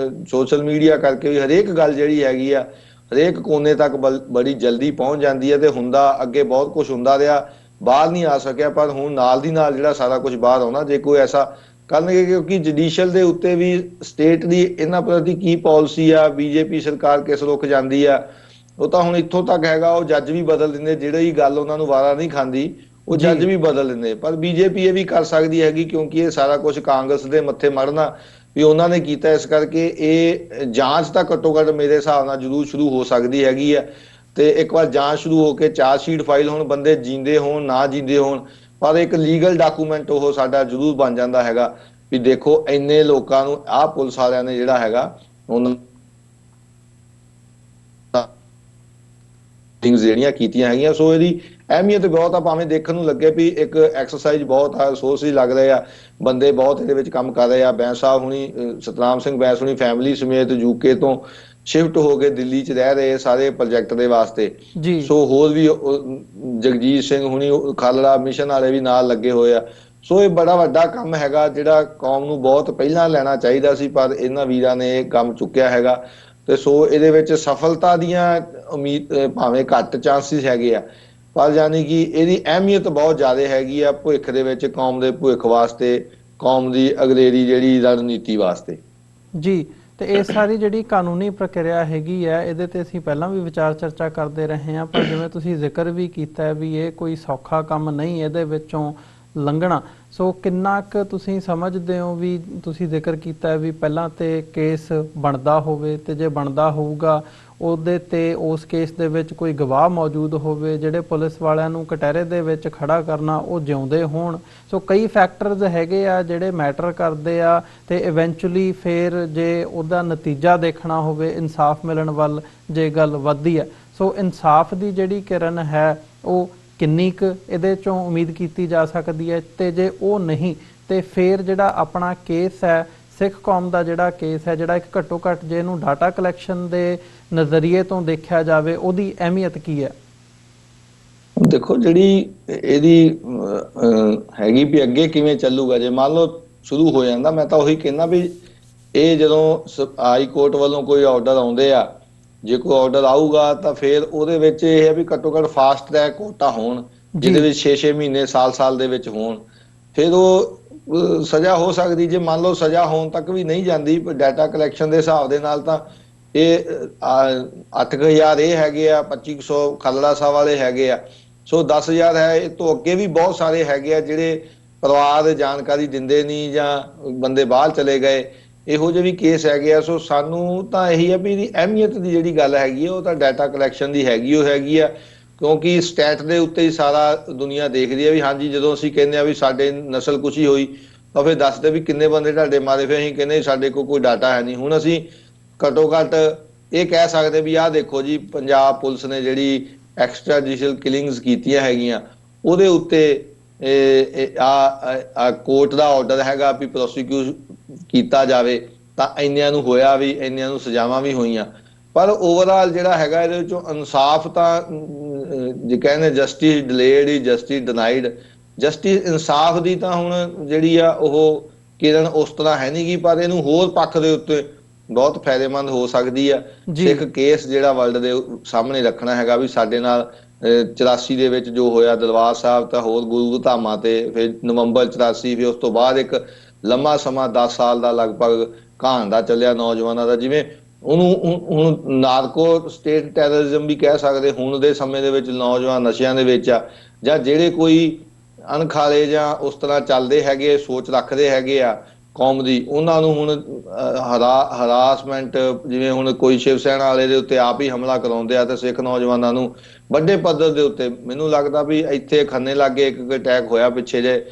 ਸੋਸ਼ਲ ਮੀਡੀਆ ਕਰਕੇ ਵੀ ਹਰੇਕ ਗੱਲ ਜਿਹੜੀ ਹੈਗੀ ਆ ਹਰੇਕ ਕੋਨੇ ਤੱਕ ਬੜੀ ਜਲਦੀ ਪਹੁੰਚ ਜਾਂਦੀ ਹੈ, ਤੇ ਹੁੰਦਾ ਅੱਗੇ ਬਹੁਤ ਕੁਝ ਹੁੰਦਾ ਰਿਹਾ, ਬਾਹਰ ਨਹੀਂ ਆ ਸਕਿਆ, ਪਰ ਹੁਣ ਨਾਲ ਦੀ ਨਾਲ ਜਿਹੜਾ ਸਾਰਾ ਕੁਝ ਬਾਹਰ ਆਉਣਾ ਜੇ ਕੋਈ ਐਸਾ ਕਰਨਗੇ। ਕਿਉਂਕਿ ਜੁਡੀਸ਼ੀਅਲ ਦੇ ਉੱਤੇ ਵੀ ਸਟੇਟ ਦੀ ਇਹਨਾਂ ਪ੍ਰਤੀ ਕੀ ਪਾਲਿਸੀ ਆ, ਬੀਜੇਪੀ ਸਰਕਾਰ ਕਿਸ ਰੁਖ ਜਾਂਦੀ ਆ, ਉਹ ਤਾਂ ਹੁਣ ਇੱਥੋਂ ਤੱਕ ਹੈਗਾ ਉਹ ਜੱਜ ਵੀ ਬਦਲ ਦਿੰਦੇ, ਜਿਹੜੀ ਗੱਲ ਉਹਨਾਂ ਨੂੰ ਵਾਰਾ ਨਹੀਂ ਖਾਂਦੀ ਉਹ ਜੱਜ ਵੀ ਬਦਲ ਦਿੰਦੇ। ਪਰ ਬੀਜੇਪੀ ਇਹ ਵੀ ਕਰ ਸਕਦੀ ਹੈਗੀ ਕਿਉਂਕਿ ਇਹ ਸਾਰਾ ਕੁਝ ਕਾਂਗਰਸ ਦੇ ਮੱਥੇ ਮੜਨਾ ਵੀ ਉਹਨਾਂ ਨੇ ਕੀਤਾ, ਇਸ ਕਰਕੇ ਇਹ ਜਾਂਚ ਤਾਂ ਘੱਟੋ ਘੱਟ ਮੇਰੇ ਹਿਸਾਬ ਨਾਲ ਜ਼ਰੂਰ ਸ਼ੁਰੂ ਹੋ ਸਕਦੀ ਹੈਗੀ ਆ। ਤੇ ਇੱਕ ਵਾਰ ਜਾਂਚ ਸ਼ੁਰੂ ਹੋ ਕੇ ਚਾਰਜ ਸ਼ੀਟ ਫਾਈਲ ਹੋਣ, ਬੰਦੇ ਜਿੰਦੇ ਹੋਣ ਨਾ ਜਿੰਦੇ ਹੋਣ, ਪਰ ਇੱਕ ਲੀਗਲ ਡਾਕੂਮੈਂਟ ਉਹ ਸਾਡਾ ਜ਼ਰੂਰ ਬਣ ਜਾਂਦਾ ਹੈਗਾ ਵੀ ਦੇਖੋ ਇੰਨੇ ਲੋਕਾਂ ਨੂੰ ਆਹ ਪੁਲਿਸ ਵਾਲਿਆਂ ਨੇ ਜਿਹੜਾ ਹੈਗਾ ਉਹਨਾਂ ਜਿਹੜੀਆਂ ਕੀਤੀਆਂ ਹੈਗੀਆਂ। ਸੋ ਇਹਦੀ ਅਹਿਮੀਅਤ ਬਹੁਤ ਆ, ਭਾਵੇਂ ਦੇਖਣ ਨੂੰ ਲੱਗੇ ਵੀ ਇੱਕ ਐਕਸਰਸਾਈਜ਼ ਬਹੁਤ ਆ, ਰਿਸੋਰਸ ਵੀ ਲੱਗ ਰਹੇ ਆ, ਬੰਦੇ ਬਹੁਤ ਇਹਦੇ ਵਿੱਚ ਕੰਮ ਕਰ ਰਹੇ ਆ। ਬੈਂਸ ਸਾਹਿਬ ਹੁਣੀ, ਸਤਨਾਮ ਸਿੰਘ ਬੈਂਸ ਹੁਣੀ ਫੈਮਿਲੀ ਸਮੇਤ ਯੂਕੇ ਤੋਂ ਸ਼ਿਫਟ ਹੋ ਕੇ ਦਿੱਲੀ 'ਚ ਰਹਿ ਰਹੇ ਸਾਰੇ ਪ੍ਰੋਜੈਕਟ ਦੇ ਵਾਸਤੇ। ਸੋ ਹੋਰ ਵੀ ਜਗਜੀਤ ਸਿੰਘ ਹੁਣੀ ਖਾਲੜਾ ਮਿਸ਼ਨ ਵਾਲੇ ਵੀ ਨਾਲ ਲੱਗੇ ਹੋਏ ਆ। ਸੋ ਇਹ ਬੜਾ ਵੱਡਾ ਕੰਮ ਹੈਗਾ ਜਿਹੜਾ ਕੌਮ ਨੂੰ ਬਹੁਤ ਪਹਿਲਾਂ ਲੈਣਾ ਚਾਹੀਦਾ ਸੀ, ਪਰ ਇਹਨਾਂ ਵੀਰਾਂ ਨੇ ਇਹ ਕੰਮ ਚੁੱਕਿਆ ਹੈਗਾ। ਤੇ ਸੋ ਇਹਦੇ ਵਿੱਚ ਸਫਲਤਾ ਦੀਆਂ ਉਮੀਦ ਭਾਵੇਂ ਘੱਟ ਚਾਂਸਿਸ ਹੈਗੇ ਆ, ਪਰ ਯਾਨੀ ਕਿ ਇਹਦੀ ਅਹਿਮੀਅਤ ਬਹੁਤ ਜ਼ਿਆਦਾ ਹੈਗੀ ਆ ਭਵਿੱਖ ਦੇ ਵਿੱਚ, ਕੌਮ ਦੇ ਭਵਿੱਖ ਵਾਸਤੇ, ਕੌਮ ਦੀ ਅਗਲੇਰੀ ਜਿਹੜੀ ਰਣਨੀਤੀ ਵਾਸਤੇ। ਜੀ, ਤੇ ਇਹ ਸਾਰੀ ਜਿਹੜੀ ਕਾਨੂੰਨੀ ਪ੍ਰਕਿਰਿਆ ਹੈਗੀ ਹੈ ਇਹਦੇ ਤੇ ਅਸੀਂ ਪਹਿਲਾਂ ਵੀ ਵਿਚਾਰ ਚਰਚਾ ਕਰਦੇ ਰਹੇ ਹਾਂ, ਪਰ ਜਿਵੇਂ ਤੁਸੀਂ ਜ਼ਿਕਰ ਵੀ ਕੀਤਾ ਵੀ ਇਹ ਕੋਈ ਸੌਖਾ ਕੰਮ ਨਹੀਂ, ਇਹਦੇ ਵਿੱਚੋਂ ਲੰਘਣਾ। ਸੋ ਕਿੰਨਾ ਕੁ ਤੁਸੀਂ ਸਮਝਦੇ ਹੋ ਵੀ, ਤੁਸੀਂ ਜ਼ਿਕਰ ਕੀਤਾ ਵੀ ਪਹਿਲਾਂ ਤੇ ਕੇਸ ਬਣਦਾ ਹੋਵੇ ਤੇ ਜੇ ਬਣਦਾ ਹੋਊਗਾ ਉਹਦੇ ਤੇ ਉਸ ਕੇਸ ਦੇ ਵਿੱਚ ਕੋਈ ਗਵਾਹ ਮੌਜੂਦ ਹੋਵੇ, ਜਿਹੜੇ ਪੁਲਿਸ ਵਾਲਿਆਂ ਨੂੰ ਕਟਹਿਰੇ ਦੇ ਵਿੱਚ ਖੜਾ ਕਰਨਾ ਉਹ ਜਿਉਂਦੇ ਹੋਣ। ਸੋ ਕਈ ਫੈਕਟਰਸ ਹੈਗੇ ਆ ਜਿਹੜੇ ਮੈਟਰ ਕਰਦੇ ਆ ਤੇ ਇਵੈਂਚੁਅਲੀ ਫਿਰ ਜੇ ਉਹਦਾ ਨਤੀਜਾ ਦੇਖਣਾ ਹੋਵੇ ਇਨਸਾਫ ਮਿਲਣ ਵੱਲ ਜੇ ਗੱਲ ਵੱਧਦੀ ਹੈ। ਸੋ ਇਨਸਾਫ ਦੀ ਜਿਹੜੀ ਕਿਰਨ ਹੈ ਉਹ ਕਿੰਨੀ ਕੁ ਇਹਦੇ ਚੋਂ ਉਮੀਦ ਕੀਤੀ ਜਾ ਸਕਦੀ ਹੈ, ਤੇ ਜੇ ਉਹ ਨਹੀਂ ਤੇ ਫਿਰ ਜਿਹੜਾ ਆਪਣਾ ਕੇਸ ਹੈ ਸਿੱਖ ਕੌਮ ਦਾ ਜਿਹੜਾ ਕੇਸ ਹੈ, ਜਿਹੜਾ ਇੱਕ ਘੱਟੋ ਘੱਟ ਜੇ ਇਹਨੂੰ ਡਾਟਾ ਕਲੈਕਸ਼ਨ ਦੇ ਨਜ਼ਰੀਏ ਤੋਂ ਦੇਖਿਆ ਜਾਵੇ ਉਹਦੀ ਅਹਿਮੀਅਤ ਕੀ ਹੈ? ਦੇਖੋ, ਜਿਹੜੀ ਇਹਦੀ ਹੈਗੀ ਵੀ ਅੱਗੇ ਕਿਵੇਂ ਚੱਲੂਗਾ, ਜੇ ਮੰਨ ਲਓ ਸ਼ੁਰੂ ਹੋ ਜਾਂਦਾ, ਮੈਂ ਤਾਂ ਉਹੀ ਕਹਿੰਦਾ ਵੀ ਇਹ ਜਦੋਂ ਹਾਈ ਕੋਰਟ ਵੱਲੋਂ ਕੋਈ ਆਰਡਰ ਆਉਂਦੇ ਆ, ਜੇ ਕੋਈ ਆਰਡਰ ਆਊਗਾ ਤਾਂ ਫਿਰ ਉਹਦੇ ਵਿੱਚ ਇਹ ਹੈ ਵੀ ਘੱਟੋ ਘੱਟ ਫਾਸਟ ਟਰੈਕ ਕੋਰਟਾਂ ਹੋਣ, ਜਿਹਦੇ ਵਿੱਚ 6-6 ਮਹੀਨੇ ਸਾਲ ਦੇ ਵਿੱਚ ਹੋਣ। ਫਿਰ ਉਹ ਸਜ਼ਾ ਹੋ ਸਕਦੀ, ਜੇ ਮੰਨ ਲਓ ਸਜ਼ਾ ਹੋਣ ਤੱਕ ਵੀ ਨਹੀਂ ਜਾਂਦੀ ਡਾਟਾ ਕਲੈਕਸ਼ਨ ਦੇ ਹਿਸਾਬ ਦੇ ਨਾਲ, ਤਾਂ ਇਹ 8,000 ਇਹ ਹੈਗੇ ਆ, 2,500 ਖਾਲੜਾ ਸਾਹਿਬ ਵਾਲੇ ਹੈਗੇ ਆ, ਸੋ 10,000 ਹੈ। ਇਹ ਤੋਂ ਅੱਗੇ ਵੀ ਬਹੁਤ ਸਾਰੇ ਹੈਗੇ ਆ ਜਿਹੜੇ ਪਰਿਵਾਰ ਜਾਣਕਾਰੀ ਦਿੰਦੇ ਨਹੀਂ ਜਾਂ ਬੰਦੇ ਬਾਹਰ ਚਲੇ ਗਏ, ਇਹੋ ਜਿਹੇ ਵੀ ਕੇਸ ਹੈਗੇ ਆ। ਸੋ ਸਾਨੂੰ ਤਾਂ ਇਹੀ ਹੈ ਵੀ ਇਹਦੀ ਅਹਿਮੀਅਤ ਦੀ ਜਿਹੜੀ ਗੱਲ ਹੈਗੀ ਆ ਉਹ ਤਾਂ ਡਾਟਾ ਕਲੈਕਸ਼ਨ ਦੀ ਹੈਗੀ ਆ, ਕਿਉਂਕਿ ਸਟੈਟ ਦੇ ਉੱਤੇ ਹੀ ਸਾਰਾ ਦੁਨੀਆ ਦੇਖਦੀ ਹੈ ਵੀ ਹਾਂਜੀ, ਜਦੋਂ ਅਸੀਂ ਕਹਿੰਦੇ ਆ ਵੀ ਸਾਡੇ ਨਸਲ ਕੁਸ਼ੀ ਹੋਈ ਤਾਂ ਫਿਰ ਦੱਸਦੇ ਵੀ ਕਿੰਨੇ ਬੰਦੇ ਤੁਹਾਡੇ ਮਾਰੇ, ਫਿਰ ਅਸੀਂ ਕਹਿੰਦੇ ਸਾਡੇ ਕੋਲ ਕੋਈ ਡਾਟਾ ਹੈ ਨਹੀਂ। ਹੁਣ ਅਸੀਂ ਘੱਟੋ ਘੱਟ ਇਹ ਕਹਿ ਸਕਦੇ ਵੀ ਆਹ ਦੇਖੋ ਜੀ, ਪੰਜਾਬ ਪੁਲਿਸ ਨੇ ਜਿਹੜੀ ਐਕਸਟਰਾ ਜੁਡੀਸ਼ੀਅਲ ਕਿਲਿੰਗਸ ਕੀਤੀਆਂ ਹੈਗੀਆਂ ਉਹਦੇ ਉੱਤੇ ਕੋਰਟ ਦਾ ਆਰਡਰ ਹੈਗਾ ਵੀ ਪ੍ਰੋਸੀਕਿਊਟ ਕੀਤਾ ਜਾਵੇ, ਤਾਂ ਇੰਨਿਆਂ ਨੂੰ ਹੋਇਆ ਵੀ, ਇੰਨਿਆਂ ਨੂੰ ਸਜ਼ਾਵਾਂ ਵੀ ਹੋਈਆਂ। ਪਰ ਓਵਰਆਲ ਜਿਹੜਾ ਹੈਗਾ ਇਹਦੇ ਵਿੱਚੋਂ ਇਨਸਾਫ ਤਾਂ ਜੇ ਕਹਿੰਦੇ ਜਸਟਿਸ ਡਿਲੇਡ ਹੀ ਜਸਟਿਸ ਡਿਨਾਈਡ, ਜਸਟਿਸ ਇਨਸਾਫ ਦੀ ਤਾਂ ਹੁਣ ਜਿਹੜੀ ਆ ਉਹ ਕਿਰਨ ਉਸ ਤਰ੍ਹਾਂ ਹੈ ਨਹੀਂ ਗੀ, ਪਰ ਇਹਨੂੰ ਹੋਰ ਪੱਖ ਦੇ ਉੱਤੇ ਬਹੁਤ ਫਾਇਦੇਮੰਦ ਹੋ ਸਕਦੀ ਆ। ਸਿੱਖ ਕੇਸ ਜਿਹੜਾ ਵਰਲਡ ਦੇ ਸਾਹਮਣੇ ਰੱਖਣਾ ਹੈਗਾ ਵੀ ਸਾਡੇ ਨਾਲ 84 ਦੇ ਵਿੱਚ ਜੋ ਹੋਇਆ ਦਰਬਾਰ ਸਾਹਿਬ, ਤਾਂ ਹੋਰ ਗੁਰੂ ਧਾਮਾਂ ਤੇ, ਫਿਰ ਨਵੰਬਰ 84, ਫਿਰ ਉਸ ਤੋਂ ਬਾਅਦ ਇੱਕ ਲੰਮਾ ਸਮਾਂ 10 ਸਾਲ ਦਾ ਲਗਭਗ ਕਹਾਣ ਦਾ ਚੱਲਿਆ ਨੌਜਵਾਨਾਂ ਦਾ, ਜਿਵੇਂ ਉਹਨੂੰ ਹੁਣ ਨਾਰਕੋ ਸਟੇਟ ਟੈਰਰਿਜ਼ਮ ਵੀ ਕਹਿ ਸਕਦੇ। ਹੁਣ ਦੇ ਸਮੇਂ ਦੇ ਵਿੱਚ ਨੌਜਵਾਨ ਨਸ਼ਿਆਂ ਦੇ ਵਿੱਚ ਆ, ਜਾਂ ਜਿਹੜੇ ਕੋਈ ਅਣਖਾਲੇ ਜਾਂ ਉਸ ਤਰ੍ਹਾਂ ਚੱਲਦੇ ਹੈਗੇ, ਸੋਚ ਰੱਖਦੇ ਹੈਗੇ ਆ ਕੌਮ ਦੀ, ਉਹਨਾਂ ਨੂੰ ਹੁਣ ਹਰਾਸਮੈਂਟ, ਜਿਵੇਂ ਹੁਣ ਕੋਈ ਸ਼ਿਵ ਸੈਨਾ ਵਾਲੇ ਦੇ ਉੱਤੇ ਆਪ ਹੀ ਹਮਲਾ ਕਰਾਉਂਦੇ ਆ, ਤੇ ਸਿੱਖ ਨੌਜਵਾਨਾਂ ਨੂੰ ਵੱਡੇ ਪੱਧਰ ਦੇ ਉੱਤੇ, ਮੈਨੂੰ ਲੱਗਦਾ ਵੀ ਇੱਥੇ ਖੰਨੇ ਲਾਗੇ ਇੱਕ ਅਟੈਕ ਹੋਇਆ ਪਿੱਛੇ ਜੇ,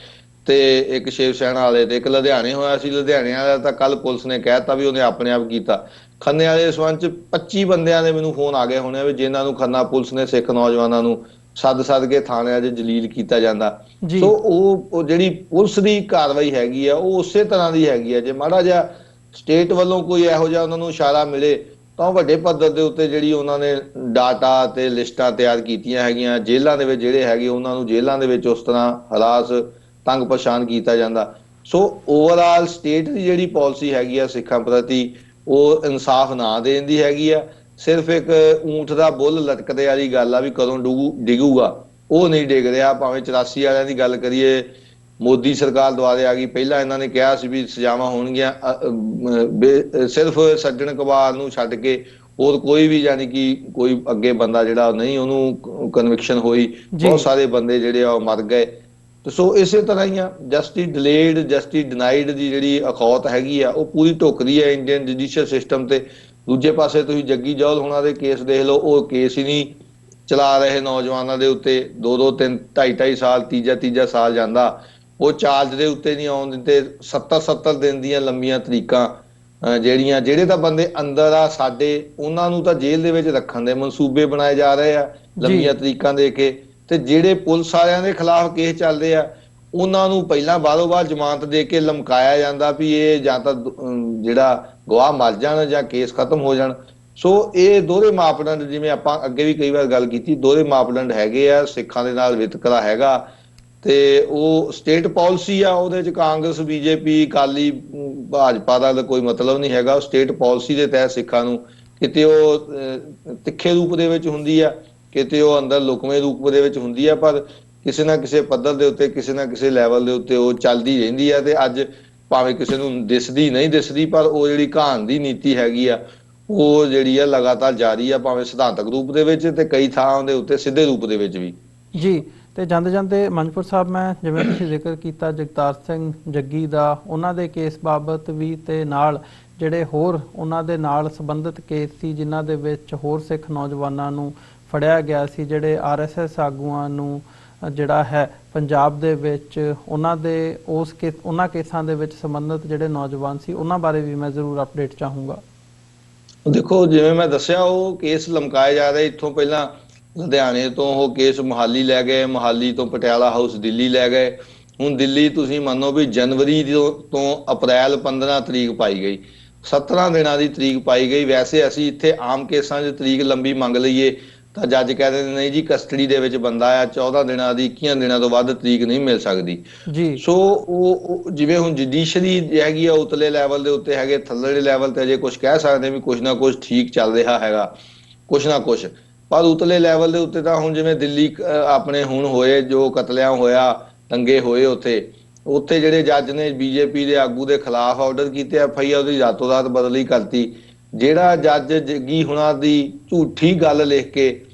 ਤੇ ਇੱਕ ਸ਼ਿਵ ਸੈਨਾ ਵਾਲੇ ਤੇ ਇੱਕ ਲੁਧਿਆਣੇ ਹੋਇਆ ਸੀ। ਲੁਧਿਆਣੇ ਵਾਲਾ ਤਾਂ ਕੱਲ ਪੁਲਿਸ ਨੇ ਕਹਿਤਾ ਵੀ ਉਹਨੇ ਆਪਣੇ ਆਪ ਕੀਤਾ। ਖੰਨੇ ਵਾਲੇ ਸੰਬੰਧ ਚ 25 ਬੰਦਿਆਂ ਦੇ ਮੈਨੂੰ ਫੋਨ ਆ ਗਏ ਹੋਣੇ ਵੀ ਜਿਨ੍ਹਾਂ ਨੂੰ ਖੰਨਾ ਪੁਲਿਸ ਨੇ ਸਿੱਖ ਨੌਜਵਾਨਾਂ ਨੂੰ ਸੱਦ ਕੇ ਥਾਣਿਆਂ 'ਚ ਜਲੀਲ ਕੀਤਾ ਜਾਂਦਾ। ਸੋ ਉਹ ਜਿਹੜੀ ਪੁਲਿਸ ਦੀ ਕਾਰਵਾਈ ਹੈਗੀ ਆ ਉਹ ਉਸੇ ਤਰ੍ਹਾਂ ਦੀ ਹੈਗੀ ਆ। ਜੇ ਮਾੜਾ ਜਿਹਾ ਸਟੇਟ ਵੱਲੋਂ ਕੋਈ ਇਹੋ ਜਿਹਾ ਉਹਨਾਂ ਨੂੰ ਇਸ਼ਾਰਾ ਮਿਲੇ ਤਾਂ ਵੱਡੇ ਪੱਧਰ ਦੇ ਉੱਤੇ ਜਿਹੜੀ ਉਹਨਾਂ ਨੇ ਡਾਟਾ ਤੇ ਲਿਸਟਾਂ ਤਿਆਰ ਕੀਤੀਆਂ ਹੈਗੀਆਂ, ਜੇਲ੍ਹਾਂ ਦੇ ਵਿੱਚ ਜਿਹੜੇ ਹੈਗੇ ਉਹਨਾਂ ਨੂੰ ਜੇਲ੍ਹਾਂ ਦੇ ਵਿੱਚ ਉਸ ਤਰ੍ਹਾਂ ਹਰਾਸ ਤੰਗ ਪਰੇਸ਼ਾਨ ਕੀਤਾ ਜਾਂਦਾ। ਸੋ ਓਵਰਆਲ ਸਟੇਟ ਦੀ ਜਿਹੜੀ ਪਾਲਿਸੀ ਹੈਗੀ ਆ ਸਿੱਖਾਂ ਪ੍ਰਤੀ, ਉਹ ਇਨਸਾਫ ਨਾ ਦੇਣ ਦੀ ਹੈਗੀ ਆ। ਸਿਰਫ ਇੱਕ ਊਂਠ ਦਾ ਬੁੱਲ ਲਟਕਦੇ ਵਾਲੀ ਗੱਲ ਆ ਵੀ ਕਦੋਂ ਡਿੱਗੂਗਾ, ਉਹ ਨਹੀਂ ਡਿੱਗ ਰਿਹਾ। ਭਾਵੇਂ 84 ਵਾਲਿਆਂ ਦੀ ਗੱਲ ਕਰੀਏ, ਮੋਦੀ ਸਰਕਾਰ ਦੁਆਰੇ ਆ ਗਈ, ਪਹਿਲਾਂ ਇਹਨਾਂ ਨੇ ਕਿਹਾ ਸੀ ਵੀ ਸਜ਼ਾਵਾਂ ਹੋਣਗੀਆਂ, ਸਿਰਫ ਸੱਜਣ ਕੁਮਾਰ ਨੂੰ ਛੱਡ ਕੇ ਹੋਰ ਕੋਈ ਵੀ, ਯਾਨੀ ਕਿ ਕੋਈ ਅੱਗੇ ਬੰਦਾ ਜਿਹੜਾ ਨਹੀਂ ਉਹਨੂੰ ਕਨਵਿਕਸ਼ਨ ਹੋਈ, ਬਹੁਤ ਸਾਰੇ ਬੰਦੇ ਜਿਹੜੇ ਆ ਉਹ ਮਰ ਗਏ। ਸੋ ਇਸੇ ਤਰ੍ਹਾਂ ਹੀ ਆ ਜਸਟਿਸ ਡਿਲੇਡ ਜਸਟਿਸ ਡਿਨਾਈਡ ਦੀ ਜਿਹੜੀ ਅਖੌਤ ਹੈਗੀ ਆ ਉਹ ਪੂਰੀ ਢੁੱਕਦੀ ਹੈ ਇੰਡੀਅਨ ਜੁਡੀਸ਼ੀਅਲ ਸਿਸਟਮ ਤੇ। ਦੂਜੇ ਪਾਸੇ ਤੁਸੀਂ ਜੱਗੀ ਜੌਲ ਹੋਣਾ ਦੇ ਕੇਸ ਦੇਖ ਲਓ, ਉਹ ਕੇਸ ਹੀ ਨਹੀਂ ਚਲਾ ਰਹੇ ਨੌਜਵਾਨਾਂ ਦੇ ਉੱਤੇ, 2-2, 3, 2.5 ਸਾਲ, ਤੀਜਾ ਸਾਲ ਜਾਂਦਾ, ਉਹ ਚਾਰਜ ਦੇ ਉੱਤੇ ਨਹੀਂ ਆਉਣ ਦਿੰਦੇ। 70 ਦਿਨ ਦੀਆਂ ਲੰਮੀਆਂ ਤਰੀਕਾਂ, ਜਿਹੜੇ ਤਾਂ ਬੰਦੇ ਅੰਦਰ ਆ ਸਾਡੇ, ਉਹਨਾਂ ਨੂੰ ਤਾਂ ਜੇਲ੍ਹ ਦੇ ਵਿੱਚ ਰੱਖਣ ਦੇ ਮਨਸੂਬੇ ਬਣਾਏ ਜਾ ਰਹੇ ਆ ਲੰਮੀਆਂ ਤਰੀਕਾਂ ਦੇ ਕੇ, ਤੇ ਜਿਹੜੇ ਪੁਲਿਸ ਵਾਲਿਆਂ ਦੇ ਖਿਲਾਫ ਕੇਸ ਚੱਲਦੇ ਆ ਉਹਨਾਂ ਨੂੰ ਪਹਿਲਾਂ ਬਾਹਰੋਂ ਬਾਹਰ ਜ਼ਮਾਨਤ ਦੇ ਕੇ ਲਮਕਾਇਆ ਜਾਂਦਾ ਵੀ ਇਹ ਜਾਂ ਤਾਂ ਜਿਹੜਾ ਗਵਾਹ ਮਰ ਜਾਣ ਜਾਂ ਕੇਸ ਖਤਮ ਹੋ ਜਾਣ। ਸੋ ਇਹ ਦੋਹਰੇ ਮਾਪਦੰਡ, ਜਿਵੇਂ ਆਪਾਂ ਅੱਗੇ ਵੀ ਕਈ ਵਾਰ ਗੱਲ ਕੀਤੀ, ਦੋਹਰੇ ਮਾਪਦੰਡ ਹੈਗੇ ਆ। ਸਿੱਖਾਂ ਦੇ ਨਾਲ ਵਿਤਕਰਾ ਹੈਗਾ ਤੇ ਉਹ ਸਟੇਟ ਪਾਲਿਸੀ ਆ, ਉਹਦੇ ਚ ਕਾਂਗਰਸ, ਬੀਜੇਪੀ, ਅਕਾਲੀ, ਭਾਜਪਾ ਦਾ ਕੋਈ ਮਤਲਬ ਨਹੀਂ ਹੈਗਾ। ਸਟੇਟ ਪਾਲਿਸੀ ਦੇ ਤਹਿਤ ਸਿੱਖਾਂ ਨੂੰ ਕਿਤੇ ਉਹ ਤਿੱਖੇ ਰੂਪ ਦੇ ਵਿੱਚ ਹੁੰਦੀ ਆ, ਕਿਤੇ ਉਹ ਅੰਦਰ ਲੁਕਵੇਂ ਰੂਪ ਦੇ ਵਿੱਚ ਹੁੰਦੀ ਆ, ਪਰ ਕਿਸੇ ਨਾ ਕਿਸੇ ਪੱਧਰ ਦੇ ਉੱਤੇ, ਕਿਸੇ ਨਾ ਕਿਸੇ ਲੈਵਲ ਦੇ ਉੱਤੇ ਉਹ ਚੱਲਦੀ ਰਹਿੰਦੀ ਆ। ਤੇ ਅੱਜ ਭਾਵੇਂ ਕਿਸੇ ਨੂੰ ਦਿਸਦੀ ਨਹੀਂ ਦਿਸਦੀ, ਪਰ ਉਹ ਜਿਹੜੀ ਕਹਾਣ ਦੀ ਨੀਤੀ ਹੈਗੀ ਆ ਉਹ ਜਿਹੜੀ ਆ ਲਗਾਤਾਰ ਜਾਰੀ ਆ, ਭਾਵੇਂ ਸਿਧਾਂਤਕ ਰੂਪ ਦੇ ਵਿੱਚ ਤੇ ਕਈ ਥਾਵਾਂ ਦੇ ਉੱਤੇ ਸਿੱਧੇ ਰੂਪ ਦੇ ਵਿੱਚ ਵੀ। ਜੀ, ਤੇ ਜਾਂਦੇ ਜਾਂਦੇ ਮਨਪੁਰ ਸਾਹਿਬ, ਮੈਂ ਜਿਵੇਂ ਤੁਸੀਂ ਜ਼ਿਕਰ ਕੀਤਾ ਜਗਤਾਰ ਸਿੰਘ ਜੱਗੀ ਦਾ, ਉਹਨਾਂ ਦੇ ਕੇਸ ਬਾਬਤ ਵੀ ਤੇ ਨਾਲ ਜਿਹੜੇ ਹੋਰ ਉਹਨਾਂ ਦੇ ਨਾਲ ਸੰਬੰਧਿਤ ਕੇਸ ਸੀ ਜਿਨ੍ਹਾਂ ਦੇ ਵਿੱਚ ਹੋਰ ਸਿੱਖ ਨੌਜਵਾਨਾਂ ਨੂੰ ਫੜਿਆ ਗਿਆ ਸੀ, ਜਿਹੜੇ RSS ਆਗੂਆਂ ਨੂੰ ਜਿਹੜਾ ਹੈ ਪੰਜਾਬ ਦੇ ਵਿੱਚ ਉਹਨਾਂ ਕੇਸਾਂ ਦੇ ਵਿੱਚ ਸੰਬੰਧਿਤ ਜਿਹੜੇ ਨੌਜਵਾਨ ਸੀ, ਉਹਨਾਂ ਬਾਰੇ ਵੀ ਮੈਂ ਜ਼ਰੂਰ ਅਪਡੇਟ ਚਾਹੂੰਗਾ। ਦੇਖੋ, ਜਿਵੇਂ ਮੈਂ ਦੱਸਿਆ ਉਹ ਕੇਸ ਲਮਕਾਏ ਜਾ ਰਹੇ। ਇੱਥੋਂ ਪਹਿਲਾਂ ਲੁਧਿਆਣੇ ਤੋਂ ਉਹ ਕੇਸ ਮੁਹਾਲੀ ਲੈ ਗਏ, ਮੁਹਾਲੀ ਤੋਂ ਪਟਿਆਲਾ ਹਾਊਸ ਦਿੱਲੀ ਲੈ ਗਏ। ਹੁਣ ਦਿੱਲੀ ਤੁਸੀਂ ਮੰਨੋ ਵੀ ਜਨਵਰੀ ਤੋਂ ਅਪ੍ਰੈਲ 15 ਤਰੀਕ ਪਾਈ ਗਈ, 17 ਦਿਨਾਂ ਦੀ ਤਰੀਕ ਪਾਈ ਗਈ। ਵੈਸੇ ਅਸੀਂ ਇੱਥੇ ਆਮ ਕੇਸਾਂ 'ਚ ਤਰੀਕ ਲੰਬੀ ਮੰਗ ਲਈਏ ਤਾਂ ਜੱਜ ਕਹਿ ਦਿੰਦੇ ਨਹੀਂ ਜੀ, ਕਸਟਡੀ ਦੇ ਵਿੱਚ ਬੰਦਾ ਆ, 14 ਦਿਨਾਂ ਦੀ 21 ਦਿਨਾਂ ਤੋਂ ਵੱਧ ਤਰੀਕ ਨਹੀਂ ਮਿਲ ਸਕਦੀ ਜੀ। ਸੋ ਉਹ ਜਿਵੇਂ ਹੁਣ ਜੁਡੀਸ਼ਰੀ ਹੈਗੀ ਆ ਉਤਲੇ ਲੈਵਲ ਦੇ ਉੱਤੇ ਹੈਗੇ, ਥੱਲੜੇ ਲੈਵਲ ਤੇ ਅਜੇ ਕੁਝ ਕਹਿ ਸਕਦੇ ਵੀ ਕੁਝ ਨਾ ਕੁਝ ਠੀਕ ਚੱਲ ਰਿਹਾ ਹੈਗਾ, ਕੁਝ ਨਾ ਕੁਝ। ਪਰ ਉਤਲੇ ਲੈਵਲ ਦੇ ਉੱਤੇ ਤਾਂ ਹੁਣ ਜਿਵੇਂ ਦਿੱਲੀ ਆਪਣੇ ਹੁਣ ਹੋਏ ਜੋ ਕਤਲੇਆਮ ਹੋਇਆ, ਦੰਗੇ ਹੋਏ, ਉੱਥੇ ਜਿਹੜੇ ਜੱਜ ਨੇ BJP ਦੇ ਆਗੂ ਦੇ ਖਿਲਾਫ ਆਰਡਰ ਕੀਤੇ, FIR ਉਹਦੀ ਰਾਤੋਂ ਰਾਤ ਬਦਲੀ ਕਰਤੀ। ਜਿਹੜਾ ਜੱਜ ਜੱਗੀ ਹੁਣਾਂ ਦੀ ਝੂਠੀ ਗੱਲ ਲਿਖ ਕੇ